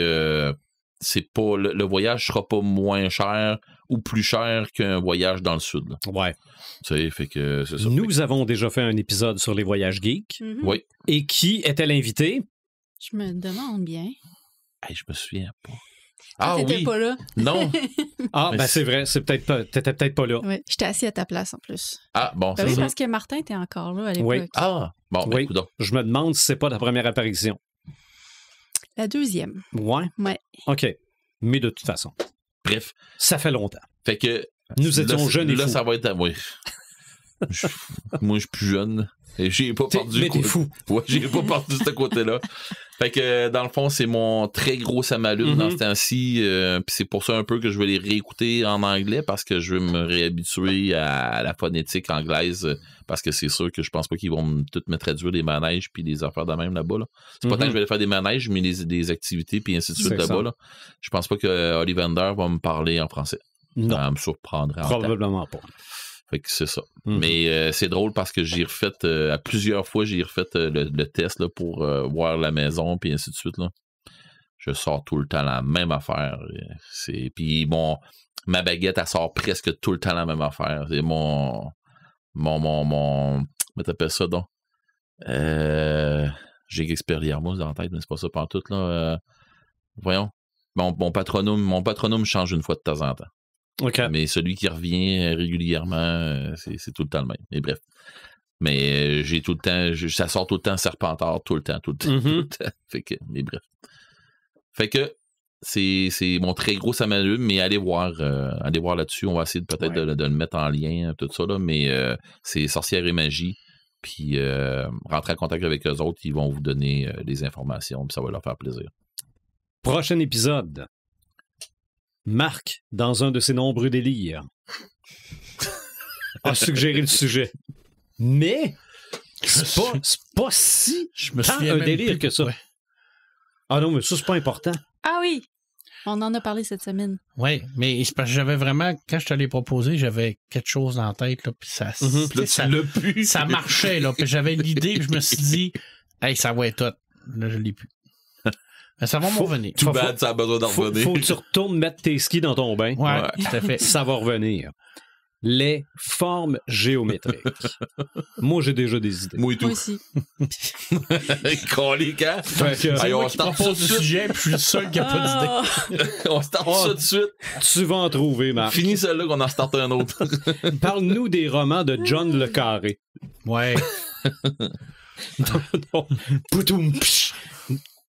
c'est pas le voyage sera pas moins cher ou plus cher qu'un voyage dans le sud. Là. Ouais. Tu sais, fait que c'est ça. Nous avons déjà fait un épisode sur les voyages geeks. Oui. Et qui était l'invité? Je me demande bien. Hey, je me souviens pas. Ah oui. Pas là. Non. Ah, ben c'est vrai, t'étais peut-être pas là. Oui, j'étais assis à ta place en plus. Ah, bon, ben oui, parce que Martin était encore là à l'époque. Oui. Ah, bon, ben, oui. Je me demande si c'est pas ta première apparition. La deuxième. Ouais? Ouais. OK. Mais de toute façon. Bref. Ça fait longtemps. Fait que. Nous étions jeunes et fous. Là, ça va être. Oui. Moi, je suis plus jeune. Et j'ai pas perdu. Mais t'es fou. Ouais, j'ai pas perdu ce côté-là. Fait que, dans le fond, c'est mon très gros samalume dans ce temps-ci. Puis c'est pour ça un peu que je vais les réécouter en anglais parce que je veux me réhabituer à la phonétique anglaise. Parce que c'est sûr que je pense pas qu'ils vont tout me traduire des manèges puis des affaires de même là-bas. Là. C'est pas tant que je vais faire des manèges, mais des activités puis ainsi de suite là-bas. Là. Je pense pas que Ollivander va me parler en français. Non. Ça me surprendrait. Probablement pas. Fait que c'est ça. Mais c'est drôle parce que j'ai refait, à plusieurs fois, j'ai refait le test là, pour voir la maison, puis ainsi de suite. Là. Je sors tout le temps la même affaire. Puis ma baguette, elle sort presque tout le temps la même affaire. C'est comment t'appelles ça donc? J'ai Expelliarmus dans la tête, mais c'est pas ça pantoute, là. Voyons. Mon patronome change une fois de temps en temps. Okay. Mais celui qui revient régulièrement, c'est tout le temps le même. Mais bref. Mais j'ai tout le temps, ça sort tout le temps Serpentard, tout le temps. Tout le temps. Fait que, mais bref. Fait que c'est mon très gros samalume, mais allez voir là-dessus. On va essayer peut-être de le mettre en lien, tout ça, là, mais c'est Sorcière et Magie. Puis rentrez en contact avec eux autres, ils vont vous donner des informations, puis ça va leur faire plaisir. Prochain épisode. Marc, dans un de ses nombreux délires, a suggéré le sujet. Mais c'est pas si Je me tant souviens un même délire plus que ça. pourquoi. Ah non, mais ça, c'est pas important. Ah oui! On en a parlé cette semaine. Oui, mais c'est parce que j'avais vraiment, quand je te l'ai proposé, j'avais quelque chose dans la tête, là, puis ça, ça marchait, là, puis j'avais l'idée, puis je me suis dit, hey, ça va être tout. Là, je l'ai plus. Mais ça va m'en revenir. Too bad, ça a besoin d'en revenir. Faut que tu retournes mettre tes skis dans ton bain. Ouais, tout à fait. Ça va revenir. Les formes géométriques. Moi, j'ai déjà des idées. Moi et tout. Moi aussi. Colique, Fait que, Allez, on Moi qui start ça propose tout de le suite. sujet, puis je suis le seul qui a pas d'idée. Ah! On start ça tout de suite. tu vas en trouver, Marc. Finis celle-là qu'on en starte un autre. Parle-nous des romans de John Le Carré. Ouais. Non. Poutoum, psh.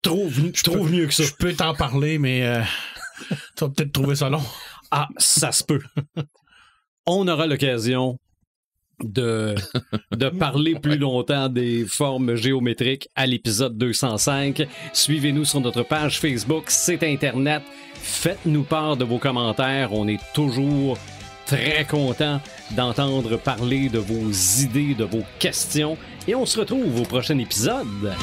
Trouve mieux que ça. Je peux t'en parler, mais tu vas peut-être trouver ça long. Ah, ça se peut. On aura l'occasion de parler plus longtemps des formes géométriques à l'épisode 205. Suivez-nous sur notre page Facebook, site Internet. Faites-nous part de vos commentaires. On est toujours très content d'entendre parler de vos idées, de vos questions. Et on se retrouve au prochain épisode.